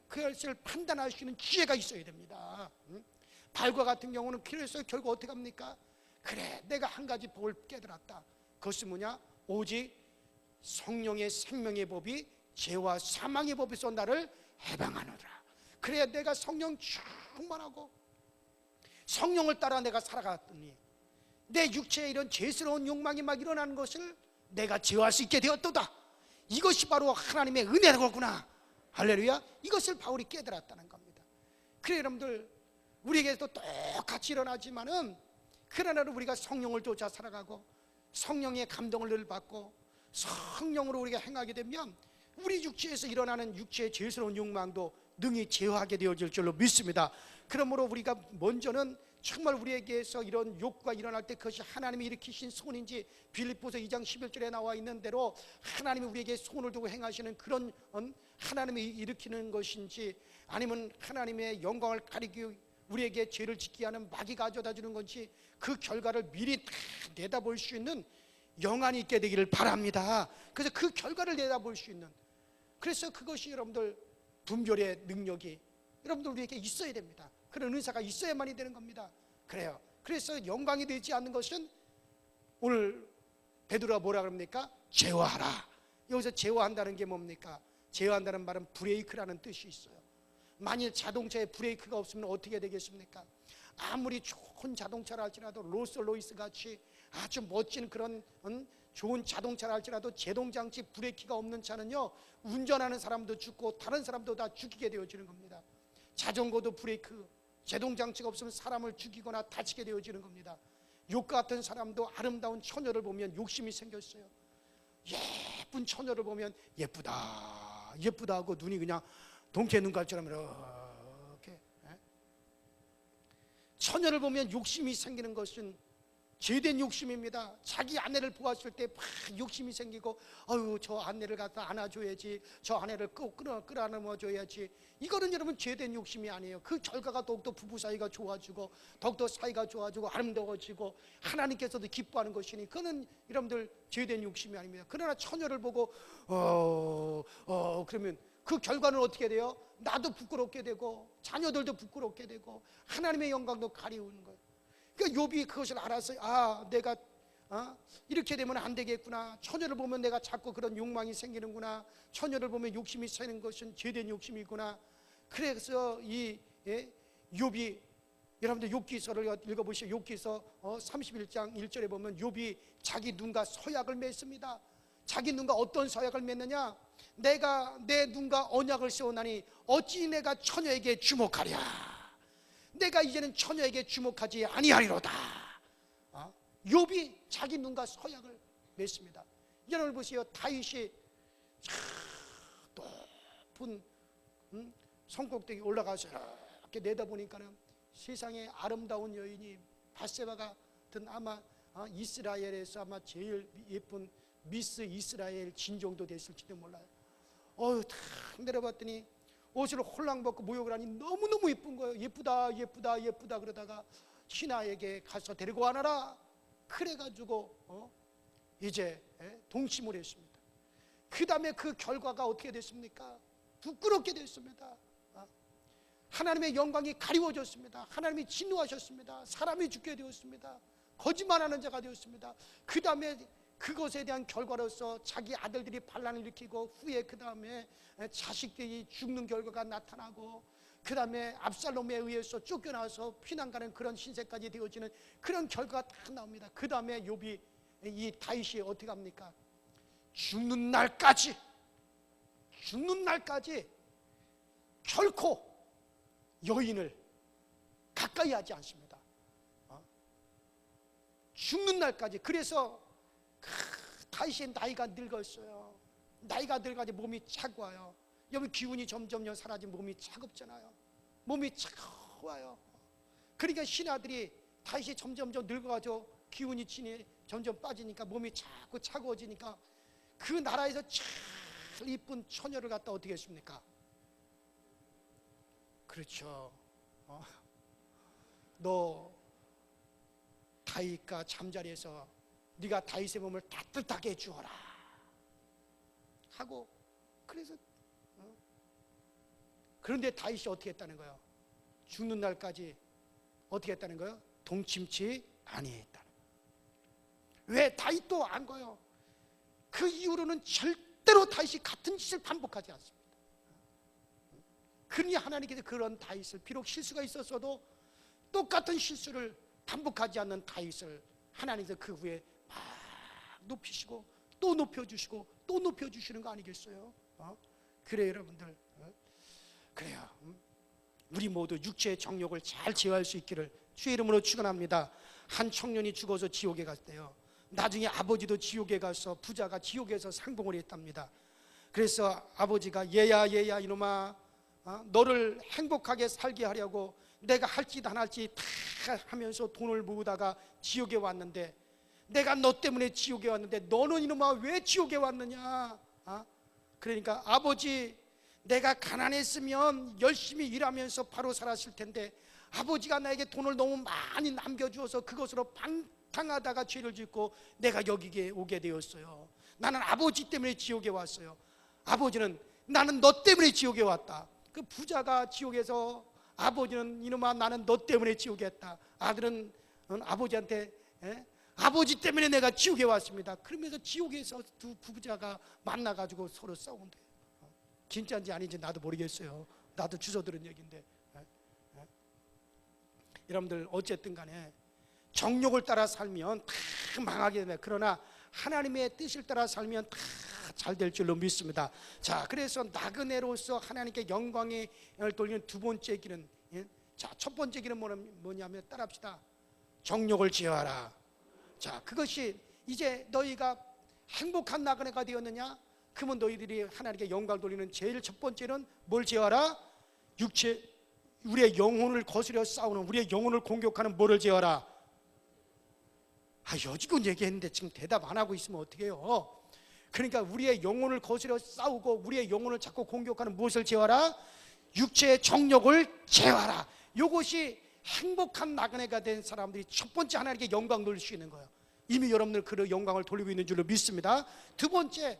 Speaker 1: 그것을 판단할 수 있는 지혜가 있어야 됩니다. 바울과 같은 경우는 그래서 결국 어떻게 합니까? 그래, 내가 한 가지 법을 깨달았다. 그것이 뭐냐? 오직 성령의 생명의 법이 죄와 사망의 법에서 나를 해방하노라. 그래야 내가 성령 충만하고 성령을 따라 내가 살아갔더니 내 육체에 이런 죄스러운 욕망이 막 일어나는 것을 내가 제어할 수 있게 되었도다. 이것이 바로 하나님의 은혜라고구나. 할렐루야. 이것을 바울이 깨달았다는 겁니다. 그래, 여러분들, 우리에게도 똑같이 일어나지만은, 그러나 우리가 성령을 쫓아 살아가고 성령의 감동을 늘 받고 성령으로 우리가 행하게 되면 우리 육체에서 일어나는 육체의 죄스러운 욕망도 능히 제어하게 되어질 줄로 믿습니다. 그러므로 우리가 먼저는 정말 우리에게서 이런 욕구가 일어날 때 그것이 하나님이 일으키신 손인지, 빌립보서 2장 11절에 나와 있는 대로 하나님이 우리에게 손을 두고 행하시는 그런 하나님이 일으키는 것인지, 아니면 하나님의 영광을 가리기 우리에게 죄를 짓게 하는 마귀가 가져다 주는 건지, 그 결과를 미리 다 내다볼 수 있는 영안이 있게 되기를 바랍니다. 그래서 그 결과를 내다볼 수 있는, 그래서 그것이 여러분들 분별의 능력이 여러분들 우리에게 있어야 됩니다. 그런 은사가 있어야만이 되는 겁니다. 그래요. 그래서 영광이 되지 않는 것은, 오늘 베드로가 뭐라 그럽니까? 제어하라. 여기서 제어한다는 게 뭡니까? 제어한다는 말은 브레이크라는 뜻이 있어요. 만일 자동차에 브레이크가 없으면 어떻게 되겠습니까? 아무리 좋은 자동차를 할지라도, 롤스로이스 같이 아주 멋진 그런 좋은 자동차를 할지라도 제동장치 브레이크가 없는 차는요, 운전하는 사람도 죽고 다른 사람도 다 죽이게 되어지는 겁니다. 자전거도 브레이크, 제동장치가 없으면 사람을 죽이거나 다치게 되어지는 겁니다. 욕 같은 사람도 아름다운 처녀를 보면 욕심이 생겼어요. 예쁜 처녀를 보면 예쁘다 하고 눈이 그냥 동태 눈깔처럼 이렇게, 처녀를 보면 욕심이 생기는 것은 죄된 욕심입니다. 자기 아내를 보았을 때 막 욕심이 생기고, 아유 저 아내를 갖다 안아줘야지, 저 아내를 꼭 끌어안아줘야지. 이거는 여러분 죄된 욕심이 아니에요. 그 결과가 더욱더 부부 사이가 좋아지고, 더욱더 사이가 좋아지고 아름다워지고 하나님께서도 기뻐하는 것이니, 그거는 여러분들 죄된 욕심이 아닙니다. 그러나 처녀를 보고 그러면 그 결과는 어떻게 돼요? 나도 부끄럽게 되고 자녀들도 부끄럽게 되고 하나님의 영광도 가리우는 거예요. 그러니까 욥이 그것을 알았어요. 내가 이렇게 되면 안 되겠구나. 처녀를 보면 내가 자꾸 그런 욕망이 생기는구나. 처녀를 보면 욕심이 새는 것은 죄된 욕심이구나. 그래서 이 욥이, 여러분들 욥기서를 읽어보시죠. 욥기서 31장 1절에 보면 욥이 자기 눈과 서약을 맺습니다. 자기 눈과 어떤 서약을 맺느냐? 내가 내 눈과 언약을 세우나니 어찌 내가 처녀에게 주목하랴. 내가 이제는 처녀에게 주목하지 아니하리로다. 욥이 자기 눈과 서약을 맺습니다. 여러분 보세요. 다윗이 높은 성곽대기 올라가서 이렇게 내다보니까는 세상에 아름다운 여인이 밧세바가 같은, 아마 이스라엘에서 아마 제일 예쁜 미스 이스라엘 진정도 됐을지도 몰라요. 탁 내려봤더니 옷을 홀랑 벗고 모욕을 하니 너무너무 예쁜 거예요. 예쁘다 예쁘다 예쁘다 그러다가 신하에게 가서 데리고 와놔라. 그래가지고 이제 동침을 했습니다. 그 다음에 그 결과가 어떻게 됐습니까? 부끄럽게 됐습니다. 하나님의 영광이 가리워졌습니다. 하나님이 진노하셨습니다. 사람이 죽게 되었습니다. 거짓말하는 자가 되었습니다. 그 다음에 그것에 대한 결과로서 자기 아들들이 반란을 일으키고, 후에 그 다음에 자식들이 죽는 결과가 나타나고, 그 다음에 압살롬에 의해서 쫓겨나서 피난가는 그런 신세까지 되어지는 그런 결과가 다 나옵니다. 그 다음에 욥이, 이 다윗이 어떻게 합니까? 죽는 날까지 결코 여인을 가까이 하지 않습니다. 죽는 날까지. 그래서 다윗의 나이가 늙었어요. 나이가 늙어서 몸이 차가워요. 여기 기운이 점점 사라지면 몸이 차갑잖아요. 몸이 차가워요. 그러니까 신하들이 다윗이 점점 늙어가지고 기운이 점점 빠지니까 몸이 자꾸 차가워지니까 그 나라에서 제일 이쁜 처녀를 갖다 어떻게 했습니까? 그렇죠. 너 다윗과 잠자리에서 네가 다윗의 몸을 따뜻하게 해주어라 하고, 그래서 그런데 다윗이 어떻게 했다는 거예요? 죽는 날까지 어떻게 했다는 거예요? 동침치 아니했다는 거예요. 왜? 다윗도 안 거예요. 그 이후로는 절대로 다윗이 같은 짓을 반복하지 않습니다. 그러니 하나님께서 그런 다윗을, 비록 실수가 있었어도 똑같은 실수를 반복하지 않는 다윗을 하나님께서 그 후에 막 높이시고 또 높여주시고 또 높여주시는 거 아니겠어요? 그래요 여러분들. 그래요. 우리 모두 육체의 정욕을 잘 제어할 수 있기를 주의 이름으로 축원합니다. 한 청년이 죽어서 지옥에 갔대요. 나중에 아버지도 지옥에 가서, 부자가 지옥에서 상봉을 했답니다. 그래서 아버지가 얘야 이놈아, 너를 행복하게 살게 하려고 내가 할짓 안 할짓 다 하면서 돈을 모으다가 지옥에 왔는데, 내가 너 때문에 지옥에 왔는데 너는 이놈아 왜 지옥에 왔느냐? 그러니까 아버지, 내가 가난했으면 열심히 일하면서 바로 살았을 텐데 아버지가 나에게 돈을 너무 많이 남겨주어서 그것으로 방탕하다가 죄를 짓고 내가 여기에 오게 되었어요. 나는 아버지 때문에 지옥에 왔어요. 아버지는 나는 너 때문에 지옥에 왔다. 그 부자가 지옥에서, 아버지는 이놈아 나는 너 때문에 지옥에 왔다. 아들은 아버지한테 아버지 때문에 내가 지옥에 왔습니다. 그러면서 지옥에서 두 부자가 만나가지고 서로 싸운대요. 진짜인지 아닌지 나도 모르겠어요. 나도 주워 들은 얘기인데. 여러분들 어쨌든 간에 정욕을 따라 살면 다 망하게 됩니다. 그러나 하나님의 뜻을 따라 살면 다 잘 될 줄로 믿습니다. 자, 그래서 나그네로서 하나님께 영광을 돌리는 두 번째 길은, 자, 첫 번째 길은 뭐냐면 따라합시다. 정욕을 제어하라. 자, 그것이 이제 너희가 행복한 나그네가 되었느냐? 그러면 너희들이 하나님께 영광을 돌리는 제일 첫 번째는 뭘 제어하라? 육체, 우리의 영혼을 거스려 싸우는, 우리의 영혼을 공격하는 뭐를 제어하라? 여지껏 얘기했는데 지금 대답 안 하고 있으면 어떡해요? 그러니까 우리의 영혼을 거스려 싸우고 우리의 영혼을 자꾸 공격하는 무엇을 제어하라? 육체의 정욕을 제어하라. 이것이 행복한 나그네가 된 사람들이 첫 번째 하나님께 영광 돌릴 수 있는 거예요. 이미 여러분들 그 영광을 돌리고 있는 줄로 믿습니다. 두 번째,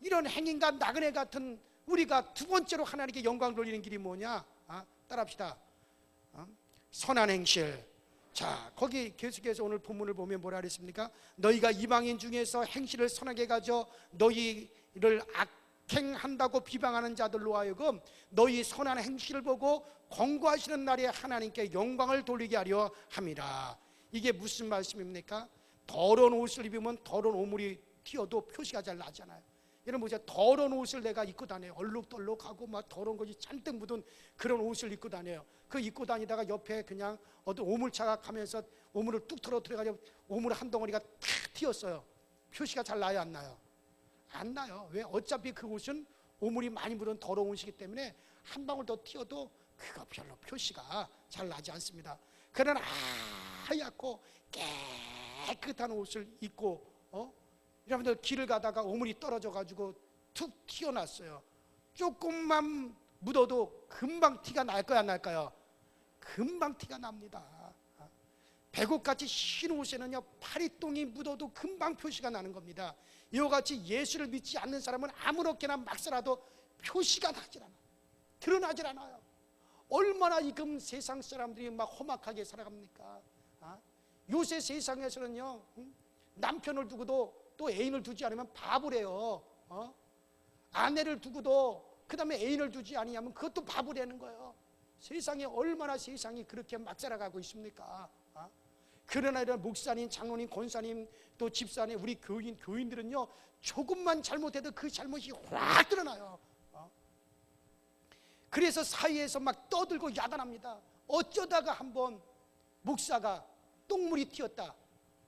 Speaker 1: 이런 행인과 나그네 같은 우리가 두 번째로 하나님께 영광 돌리는 길이 뭐냐? 따라합시다. 선한 행실. 자, 거기 계속해서 오늘 본문을 보면 뭐라 그랬습니까? 너희가 이방인 중에서 행실을 선하게 가져 너희를 악행한다고 비방하는 자들로 하여금 너희 선한 행실을 보고 권고하시는 날에 하나님께 영광을 돌리게 하려 함이라. 이게 무슨 말씀입니까? 더러운 옷을 입으면 더러운 오물이 튀어도 표시가 잘 나잖아요. 여러분 보세요. 더러운 옷을 내가 입고 다녀요. 얼룩덜룩하고 막 더러운 것이 잔뜩 묻은 그런 옷을 입고 다녀요. 그 입고 다니다가 옆에 그냥 어떤 오물차가 가면서 오물을 뚝 털어뜨려가지고 오물 한 덩어리가 탁 튀었어요. 표시가 잘 나요, 안 나요? 안 나요. 왜? 어차피 그 옷은 오물이 많이 묻은 더러운 옷이기 때문에 한 방울 더 튀어도 그거 별로 표시가 잘 나지 않습니다. 그러나 하얗고 깨끗한 옷을 입고 여러분들 길을 가다가 오물이 떨어져가지고 툭 튀어났어요. 조금만 묻어도 금방 티가 날 거야, 안 날까요? 금방 티가 납니다. 백옥같이 흰 옷에는요 파리똥이 묻어도 금방 표시가 나는 겁니다. 이와 같이 예수를 믿지 않는 사람은 아무렇게나 막 살아도 표시가 나질 않아요. 드러나질 않아요. 얼마나 지금 세상 사람들이 막 험악하게 살아갑니까? 요새 세상에서는요 남편을 두고도 또 애인을 두지 않으면 바보래요. 아내를 두고도 그 다음에 애인을 두지 않으면 그것도 바보라는 거예요. 세상에 얼마나 세상이 그렇게 막 살아가고 있습니까? 그러나 이런 목사님, 장로님, 권사님, 또 집사님, 우리 교인들은요 조금만 잘못해도 그 잘못이 확 드러나요. 그래서 사회에서 막 떠들고 야단합니다. 어쩌다가 한번 목사가 똥물이 튀었다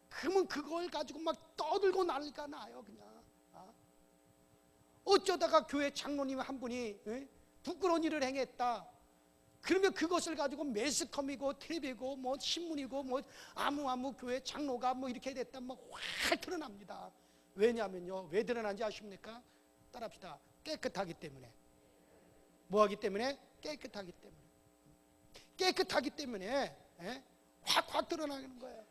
Speaker 1: 그러면 그걸 가지고 막 떠들고 난리가 나요. 그냥 어쩌다가 교회 장로님 한 분이 부끄러운 일을 행했다 그러면 그것을 가지고 매스컴이고 텔레비고 뭐 신문이고 뭐 아무 교회 장로가 뭐 이렇게 됐다 뭐 확 드러납니다. 왜냐하면요 왜 드러난지 아십니까? 따라합시다. 깨끗하기 때문에. 뭐하기 때문에? 깨끗하기 때문에. 깨끗하기 때문에 확 드러나는 거예요.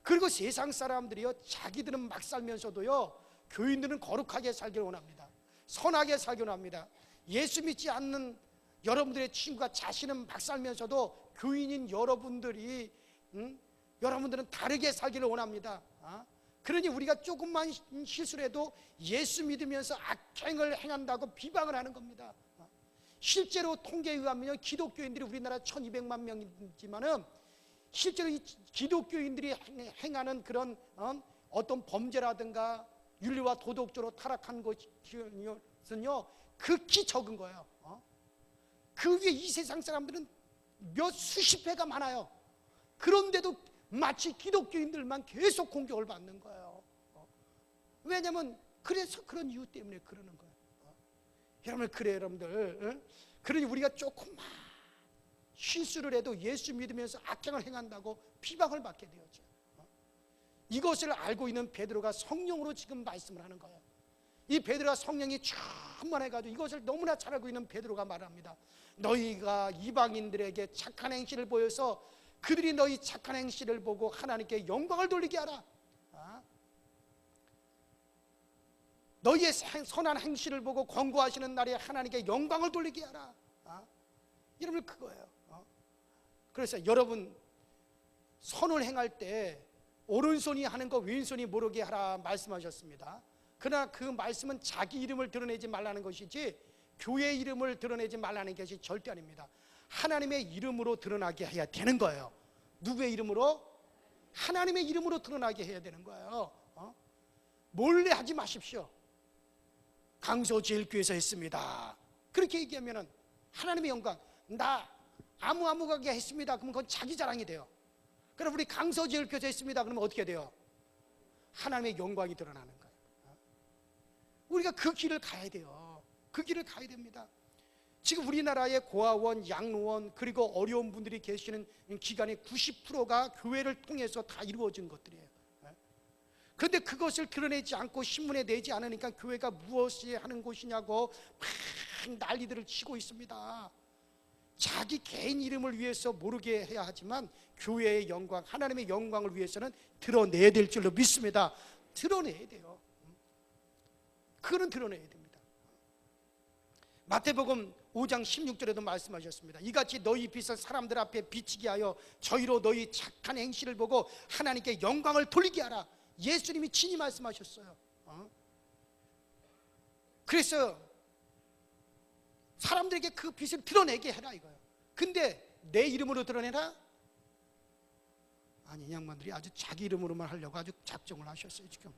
Speaker 1: 그리고 세상 사람들이요 자기들은 막 살면서도요 교인들은 거룩하게 살기를 원합니다. 선하게 살기를 원합니다. 예수 믿지 않는 여러분들의 친구가 자신은 막 살면서도 교인인 여러분들이 여러분들은 다르게 살기를 원합니다. 그러니 우리가 조금만 실수를 해도 예수 믿으면서 악행을 행한다고 비방을 하는 겁니다. 실제로 통계에 의하면 기독교인들이 우리나라 1200만 명이지만은 실제로 이 기독교인들이 행하는 그런 어떤 범죄라든가 윤리와 도덕적으로 타락한 것은요 극히 적은 거예요. 그 위에 이 세상 사람들은 몇 수십 배가 많아요. 그런데도 마치 기독교인들만 계속 공격을 받는 거예요. 왜냐하면 그래서 그런 이유 때문에 그러는 거예요. 여러분 그래요 여러분들. 그러니 우리가 조금만 실수를 해도 예수 믿으면서 악행을 행한다고 비방을 받게 되었죠. 이것을 알고 있는 베드로가 성령으로 지금 말씀을 하는 거예요. 이 베드로가 성령이 충만해가지고 이것을 너무나 잘 알고 있는 베드로가 말합니다. 너희가 이방인들에게 착한 행실을 보여서 그들이 너희 착한 행실을 보고 하나님께 영광을 돌리게 하라. 너희의 선한 행실을 보고 권고하시는 날에 하나님께 영광을 돌리게 하라. 여러분 그거예요. 그래서 여러분 선을 행할 때 오른손이 하는 거 왼손이 모르게 하라 말씀하셨습니다. 그러나 그 말씀은 자기 이름을 드러내지 말라는 것이지 교회 이름을 드러내지 말라는 것이 절대 아닙니다. 하나님의 이름으로 드러나게 해야 되는 거예요. 누구의 이름으로? 하나님의 이름으로 드러나게 해야 되는 거예요. 몰래 하지 마십시오. 강서제일교회에서 했습니다. 그렇게 얘기하면 하나님의 영광, 나 아무가 했습니다. 그러면 그건 자기 자랑이 돼요. 그럼 우리 강서제일교회에서 했습니다. 그러면 어떻게 돼요? 하나님의 영광이 드러나는 거예요. 우리가 그 길을 가야 돼요. 그 길을 가야 됩니다. 지금 우리나라의 고아원, 양로원 그리고 어려운 분들이 계시는 기관의 90%가 교회를 통해서 다 이루어진 것들이에요. 그런데 그것을 드러내지 않고 신문에 내지 않으니까 교회가 무엇이 하는 곳이냐고 막 난리들을 치고 있습니다. 자기 개인 이름을 위해서 모르게 해야 하지만 교회의 영광, 하나님의 영광을 위해서는 드러내야 될 줄로 믿습니다. 드러내야 돼요. 그거는 드러내야 됩니다. 마태복음 5장 16절에도 말씀하셨습니다. 이같이 너희 빛을 사람들 앞에 비치게 하여 저희로 너희 착한 행실을 보고 하나님께 영광을 돌리게 하라. 예수님이 친히 말씀하셨어요. 그래서 사람들에게 그 빛을 드러내게 해라 이거예요. 근데 내 이름으로 드러내라? 아니, 이 양반들이 아주 자기 이름으로만 하려고 아주 작정을 하셨어요 지금.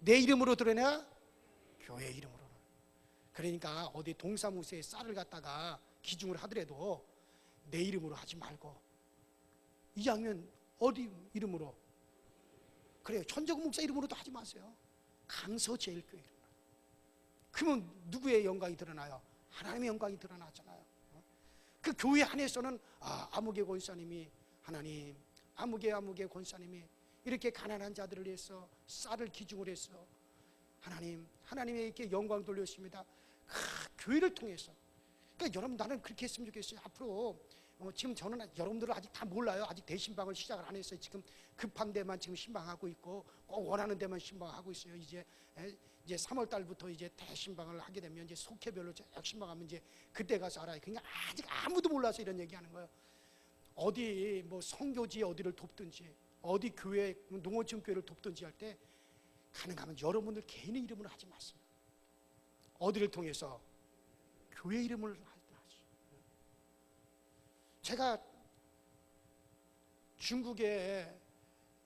Speaker 1: 내 이름으로 드러내라? 교회 이름으로. 그러니까 어디 동사무소에 쌀을 갖다가 기중을 하더라도 내 이름으로 하지 말고, 이왕이면 어디 이름으로? 그래요, 천정국 목사 이름으로도 하지 마세요. 강서제일교회 이름으로. 그러면 누구의 영광이 드러나요? 하나님의 영광이 드러나잖아요. 그 교회 안에서는 아무개 권사님이 하나님, 아무개 권사님이 이렇게 가난한 자들을 위해서 쌀을 기중을 해서 하나님에게 영광 돌렸습니다. 교회를 통해서. 그러니까 여러분, 나는 그렇게 했으면 좋겠어요. 앞으로 지금 저는 여러분들은 아직 다 몰라요. 아직 대신방을 시작을 안 했어요. 지금 급한 데만 지금 신방하고 있고 꼭 원하는 데만 신방하고 있어요. 이제 3월 달부터 이제 대신방을 하게 되면 이제 속회별로 쭉 신방하면 이제 그때 가서 알아요. 그러니까 아직 아무도 몰라서 이런 얘기하는 거예요. 어디 뭐 선교지 어디를 돕든지, 어디 교회 농어촌 교회를 돕든지 할 때 가능하면 여러분들 개인의 이름으로 하지 마세요. 어디를 통해서? 교회 이름을 하지. 제가 중국에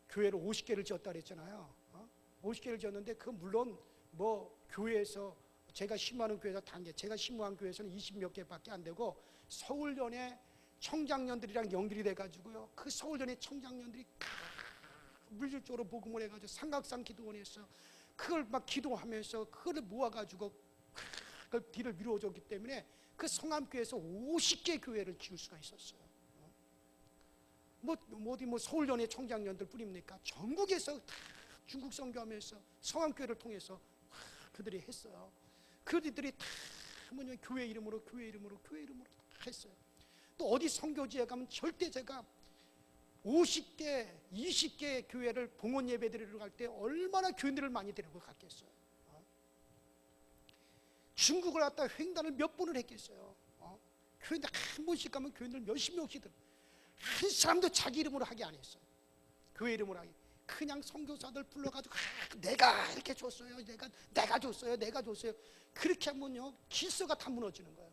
Speaker 1: 교회를 50개를 지었다 그랬잖아요. 50개를 지었는데 그 물론 뭐 교회에서 제가 신무하는 교회에서 단계, 제가 신무한 교회에서는 20몇 개밖에 안 되고 서울연의 청장년들이랑 연결이 돼가지고요, 그 서울연의 청장년들이 물질적으로 복음을 해가지고 삼각산 기도원에서 그걸 막 기도하면서 그걸 모아가지고 그걸 뒤를 미루어줬기 때문에 그 성암교회에서 50개 교회를 지을 수가 있었어요. 어디 서울연의 청장년들 뿐입니까? 전국에서 다 중국 선교하면서 성암교회를 통해서 그들이 했어요. 그들이 다 교회 이름으로 다 했어요. 또 어디 선교지에 가면 절대 제가 50개, 20개 교회를 봉헌 예배 드리러 갈 때 얼마나 교인들을 많이 데리고 갔겠어요. 중국을 갔다 횡단을 몇 번을 했겠어요. 교인들 한 번씩 가면 교인들 몇십 명씩 들어. 한 사람도 자기 이름으로 하게 안 했어요. 교회 이름으로 하게. 그냥 선교사들 불러가지고 내가 이렇게 줬어요. 내가 줬어요. 그렇게 하면요, 질서가 다 무너지는 거예요.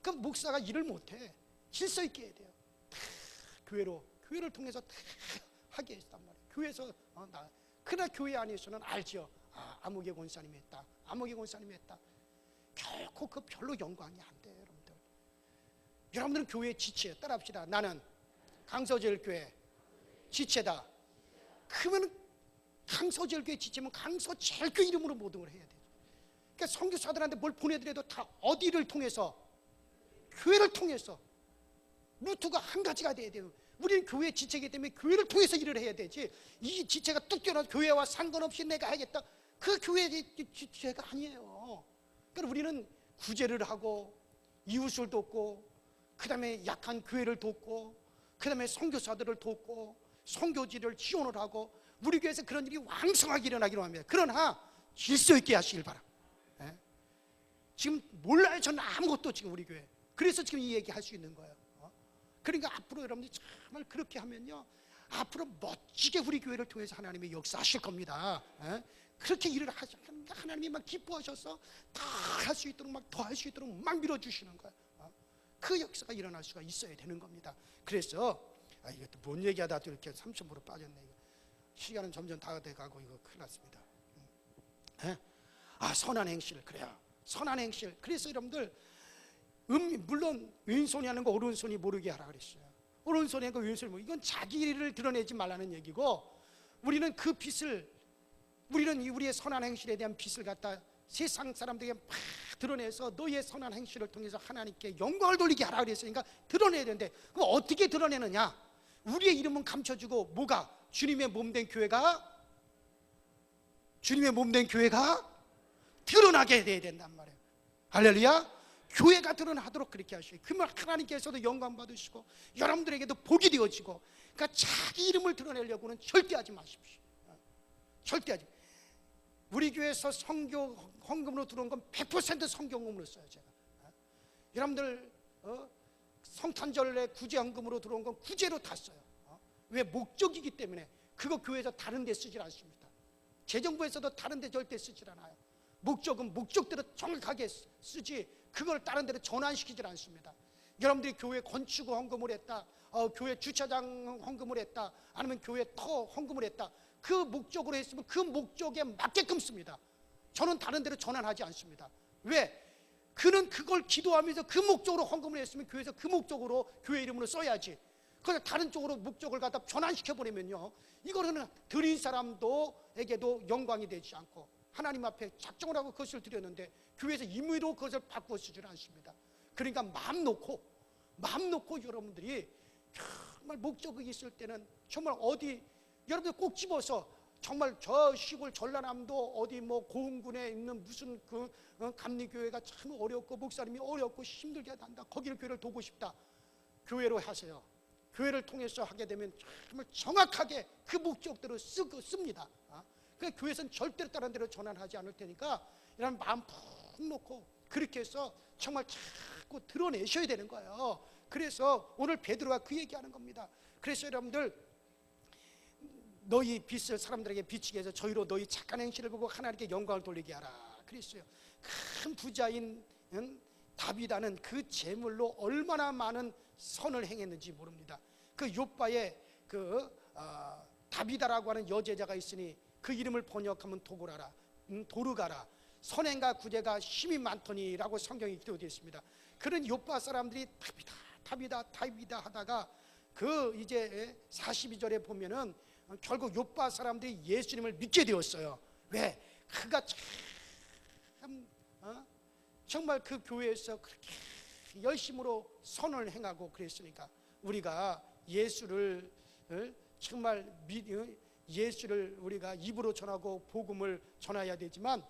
Speaker 1: 그럼 목사가 일을 못해. 질서 있게 해야 돼요. 교회를 통해서 다 하게 했단 말이에요. 교회에서 그러나 교회 안에서는 알죠. 아무개 권사님이 했다. 결코 그 별로 영광이 안 돼요, 여러분들. 여러분들은 교회의 지체 따라합시다. 나는 강서제일교회 지체다. 그러면 강서제일교회 지체면 강서제일교회 이름으로 모든 걸 해야 돼요. 그러니까 선교사들한테 뭘 보내더라도 다 어디를 통해서? 교회를 통해서. 루트가 한 가지가 돼야 돼요. 우리는 교회 지체이기 때문에 교회를 통해서 일을 해야 되지, 이 지체가 뚝 뛰어나서 교회와 상관없이 내가 하겠다, 그 교회의 지체가 아니에요. 그러니까 우리는 구제를 하고 이웃을 돕고, 그 다음에 약한 교회를 돕고, 그 다음에 선교사들을 돕고 선교지를 지원을 하고, 우리 교회에서 그런 일이 왕성하게 일어나기로 합니다. 그러나 질서 있게 하시길 바랍니다. 지금 몰라요. 저는 아무것도 지금 우리 교회. 그래서 지금 이 얘기 할 수 있는 거예요. 그러니까 앞으로 여러분들이 정말 그렇게 하면요, 앞으로 멋지게 우리 교회를 통해서 하나님이 역사하실 겁니다. 그렇게 일을 하시니까 하나님이 막 기뻐하셔서 다 할 수 있도록, 막 더 할 수 있도록 막 밀어주시는 거예요. 그 역사가 일어날 수가 있어야 되는 겁니다. 그래서 이것도 뭔 얘기하다 또 이렇게 3,000% 빠졌네. 이거. 시간은 점점 다 돼가고 이거 큰일 났습니다. 선한 행실. 그래요, 선한 행실. 그래서 여러분들 물론 왼손이 하는 거 오른손이 모르게 하라 그랬어요. 오른손이 하는 거 왼손이 모르게. 이건 자기를 드러내지 말라는 얘기고, 우리는 그 빛을, 우리는 우리의 선한 행실에 대한 빛을 갖다 세상 사람들에게 막 드러내서 너의 선한 행실을 통해서 하나님께 영광을 돌리게 하라 그랬으니까 드러내야 되는데, 그럼 어떻게 드러내느냐? 우리의 이름은 감춰주고, 뭐가? 주님의 몸된 교회가 주님의 몸된 교회가 드러나게 돼야 된단 말이에요. 할렐루야. 교회가 드러나도록 그렇게 하시고, 그러면 하나님께서도 영광 받으시고 여러분들에게도 복이 되어지고. 그러니까 자기 이름을 드러내려고는 절대 하지 마십시오. 절대 하지. 우리 교회에서 성교 헌금으로 들어온 건 100% 성경금으로 써요. 제가 여러분들 성탄절에 구제 헌금으로 들어온 건 구제로 다 써요. 왜? 목적이기 때문에. 그거 교회에서 다른 데 쓰질 않습니다. 재정부에서도 다른 데 절대 쓰질 않아요. 목적은 목적대로 정확하게 쓰지 그걸 다른 데로 전환시키질 않습니다. 여러분들이 교회 건축 헌금을 했다, 교회 주차장 헌금을 했다, 아니면 교회 터 헌금을 했다, 그 목적으로 했으면 그 목적에 맞게끔 씁니다. 저는 다른 데로 전환하지 않습니다. 왜? 그는 그걸 기도하면서 그 목적으로 헌금을 했으면 교회에서 그 목적으로 교회 이름으로 써야지. 그래서 다른 쪽으로 목적을 갖다 전환시켜 버리면요, 이거는 드린 사람도에게도 영광이 되지 않고 하나님 앞에 작정을 하고 그것을 드렸는데 교회에서 임의로 그것을 바꾸어 쓰지는 않습니다. 그러니까 마음 놓고 여러분들이 정말 목적이 있을 때는 정말 어디 여러분들 꼭 집어서 정말 저 시골 전라남도 어디 뭐 고흥군에 있는 무슨 그 감리교회가 참 어렵고 목사님이 어렵고 힘들게 한다, 거기를 교회를 도고 싶다, 교회로 하세요. 교회를 통해서 하게 되면 정말 정확하게 그 목적대로 씁니다. 그 교회에서는 절대로 다른 데로 전환하지 않을 테니까 이런 마음 푹 놓고 그렇게 해서 정말 자꾸 드러내셔야 되는 거예요. 그래서 오늘 베드로가 그 얘기하는 겁니다. 그래서 여러분들, 너희 빚을 사람들에게 비치게 해서 저희로 너희 착한 행실을 보고 하나님께 영광을 돌리게 하라 그랬어요. 큰 부자인 다비다는 그 재물로 얼마나 많은 선을 행했는지 모릅니다. 그 욥바에 다비다라고 하는 여제자가 있으니 그 이름을 번역하면 도르가라, 선행과 구제가 힘이 많더니라고 성경이 기록되어 있습니다. 그런 욥바 사람들이 다비다 하다가 그 이제 42절에 보면은 결국 욥바 사람들이 예수님을 믿게 되었어요. 왜? 그가 참 정말 그 교회에서 그렇게 열심으로 선을 행하고 그랬으니까 우리가 예수를 정말 예수를 우리가 입으로 전하고 복음을 전해야 되지만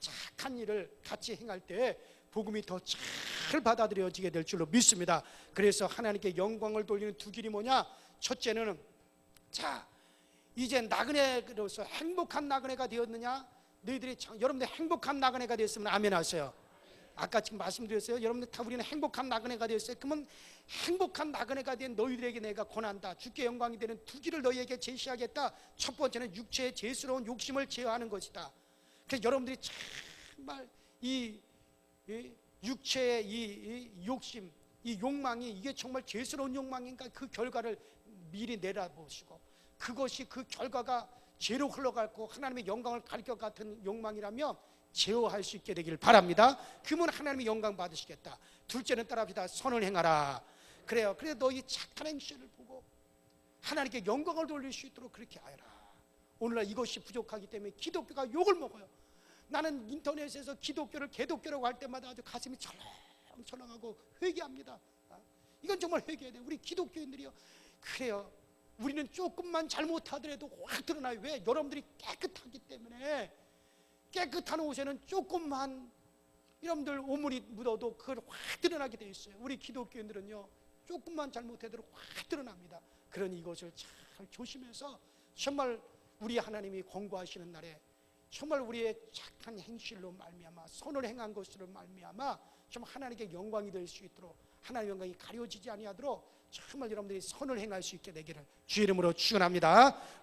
Speaker 1: 착한 일을 같이 행할 때 복음이 더 잘 받아들여지게 될 줄로 믿습니다. 그래서 하나님께 영광을 돌리는 두 길이 뭐냐? 첫째는 이제 나그네로서 행복한 나그네가 되었느냐? 너희들이 여러분들 행복한 나그네가 되었으면 아멘 하세요. 아까 지금 말씀드렸어요. 여러분들 다 우리는 행복한 나그네가 되었어요. 그러면 행복한 나그네가 된 너희들에게 내가 권한다, 주께 영광이 되는 두 길을 너희에게 제시하겠다. 첫 번째는 육체의 죄스러운 욕심을 제어하는 것이다. 그래서 여러분들이 정말 이 육체의 이 욕심, 이 욕망이 이게 정말 죄스러운 욕망인가, 그 결과를 미리 내다보시고 그것이 그 결과가 죄로 흘러가고 하나님의 영광을 가릴 것 같은 욕망이라면 제어할 수 있게 되길 바랍니다. 그러면 하나님의 영광 받으시겠다. 둘째는 따라합시다. 선을 행하라. 그래요. 그래서 너희 착한 행실을 보고 하나님께 영광을 돌릴 수 있도록 그렇게 하여라. 오늘날 이것이 부족하기 때문에 기독교가 욕을 먹어요. 나는 인터넷에서 기독교를 개독교라고 할 때마다 아주 가슴이 철렁철렁하고 회개합니다. 이건 정말 회개해야 돼요. 우리 기독교인들이요, 그래요, 우리는 조금만 잘못하더라도 확 드러나요. 왜? 여러분들이 깨끗하기 때문에. 깨끗한 옷에는 조금만 여러분들 오물이 묻어도 그걸 확 드러나게 돼 있어요. 우리 기독교인들은요, 조금만 잘못해도 확 드러납니다. 그러니 이것을 잘 조심해서 정말 우리 하나님이 권고하시는 날에 정말 우리의 착한 행실로 말미암아 선을 행한 것으로 말미암아 좀 하나님께 영광이 될 수 있도록, 하나님의 영광이 가려지지 아니하도록 정말 여러분들이 선을 행할 수 있게 되기를 주 이름으로 축원합니다.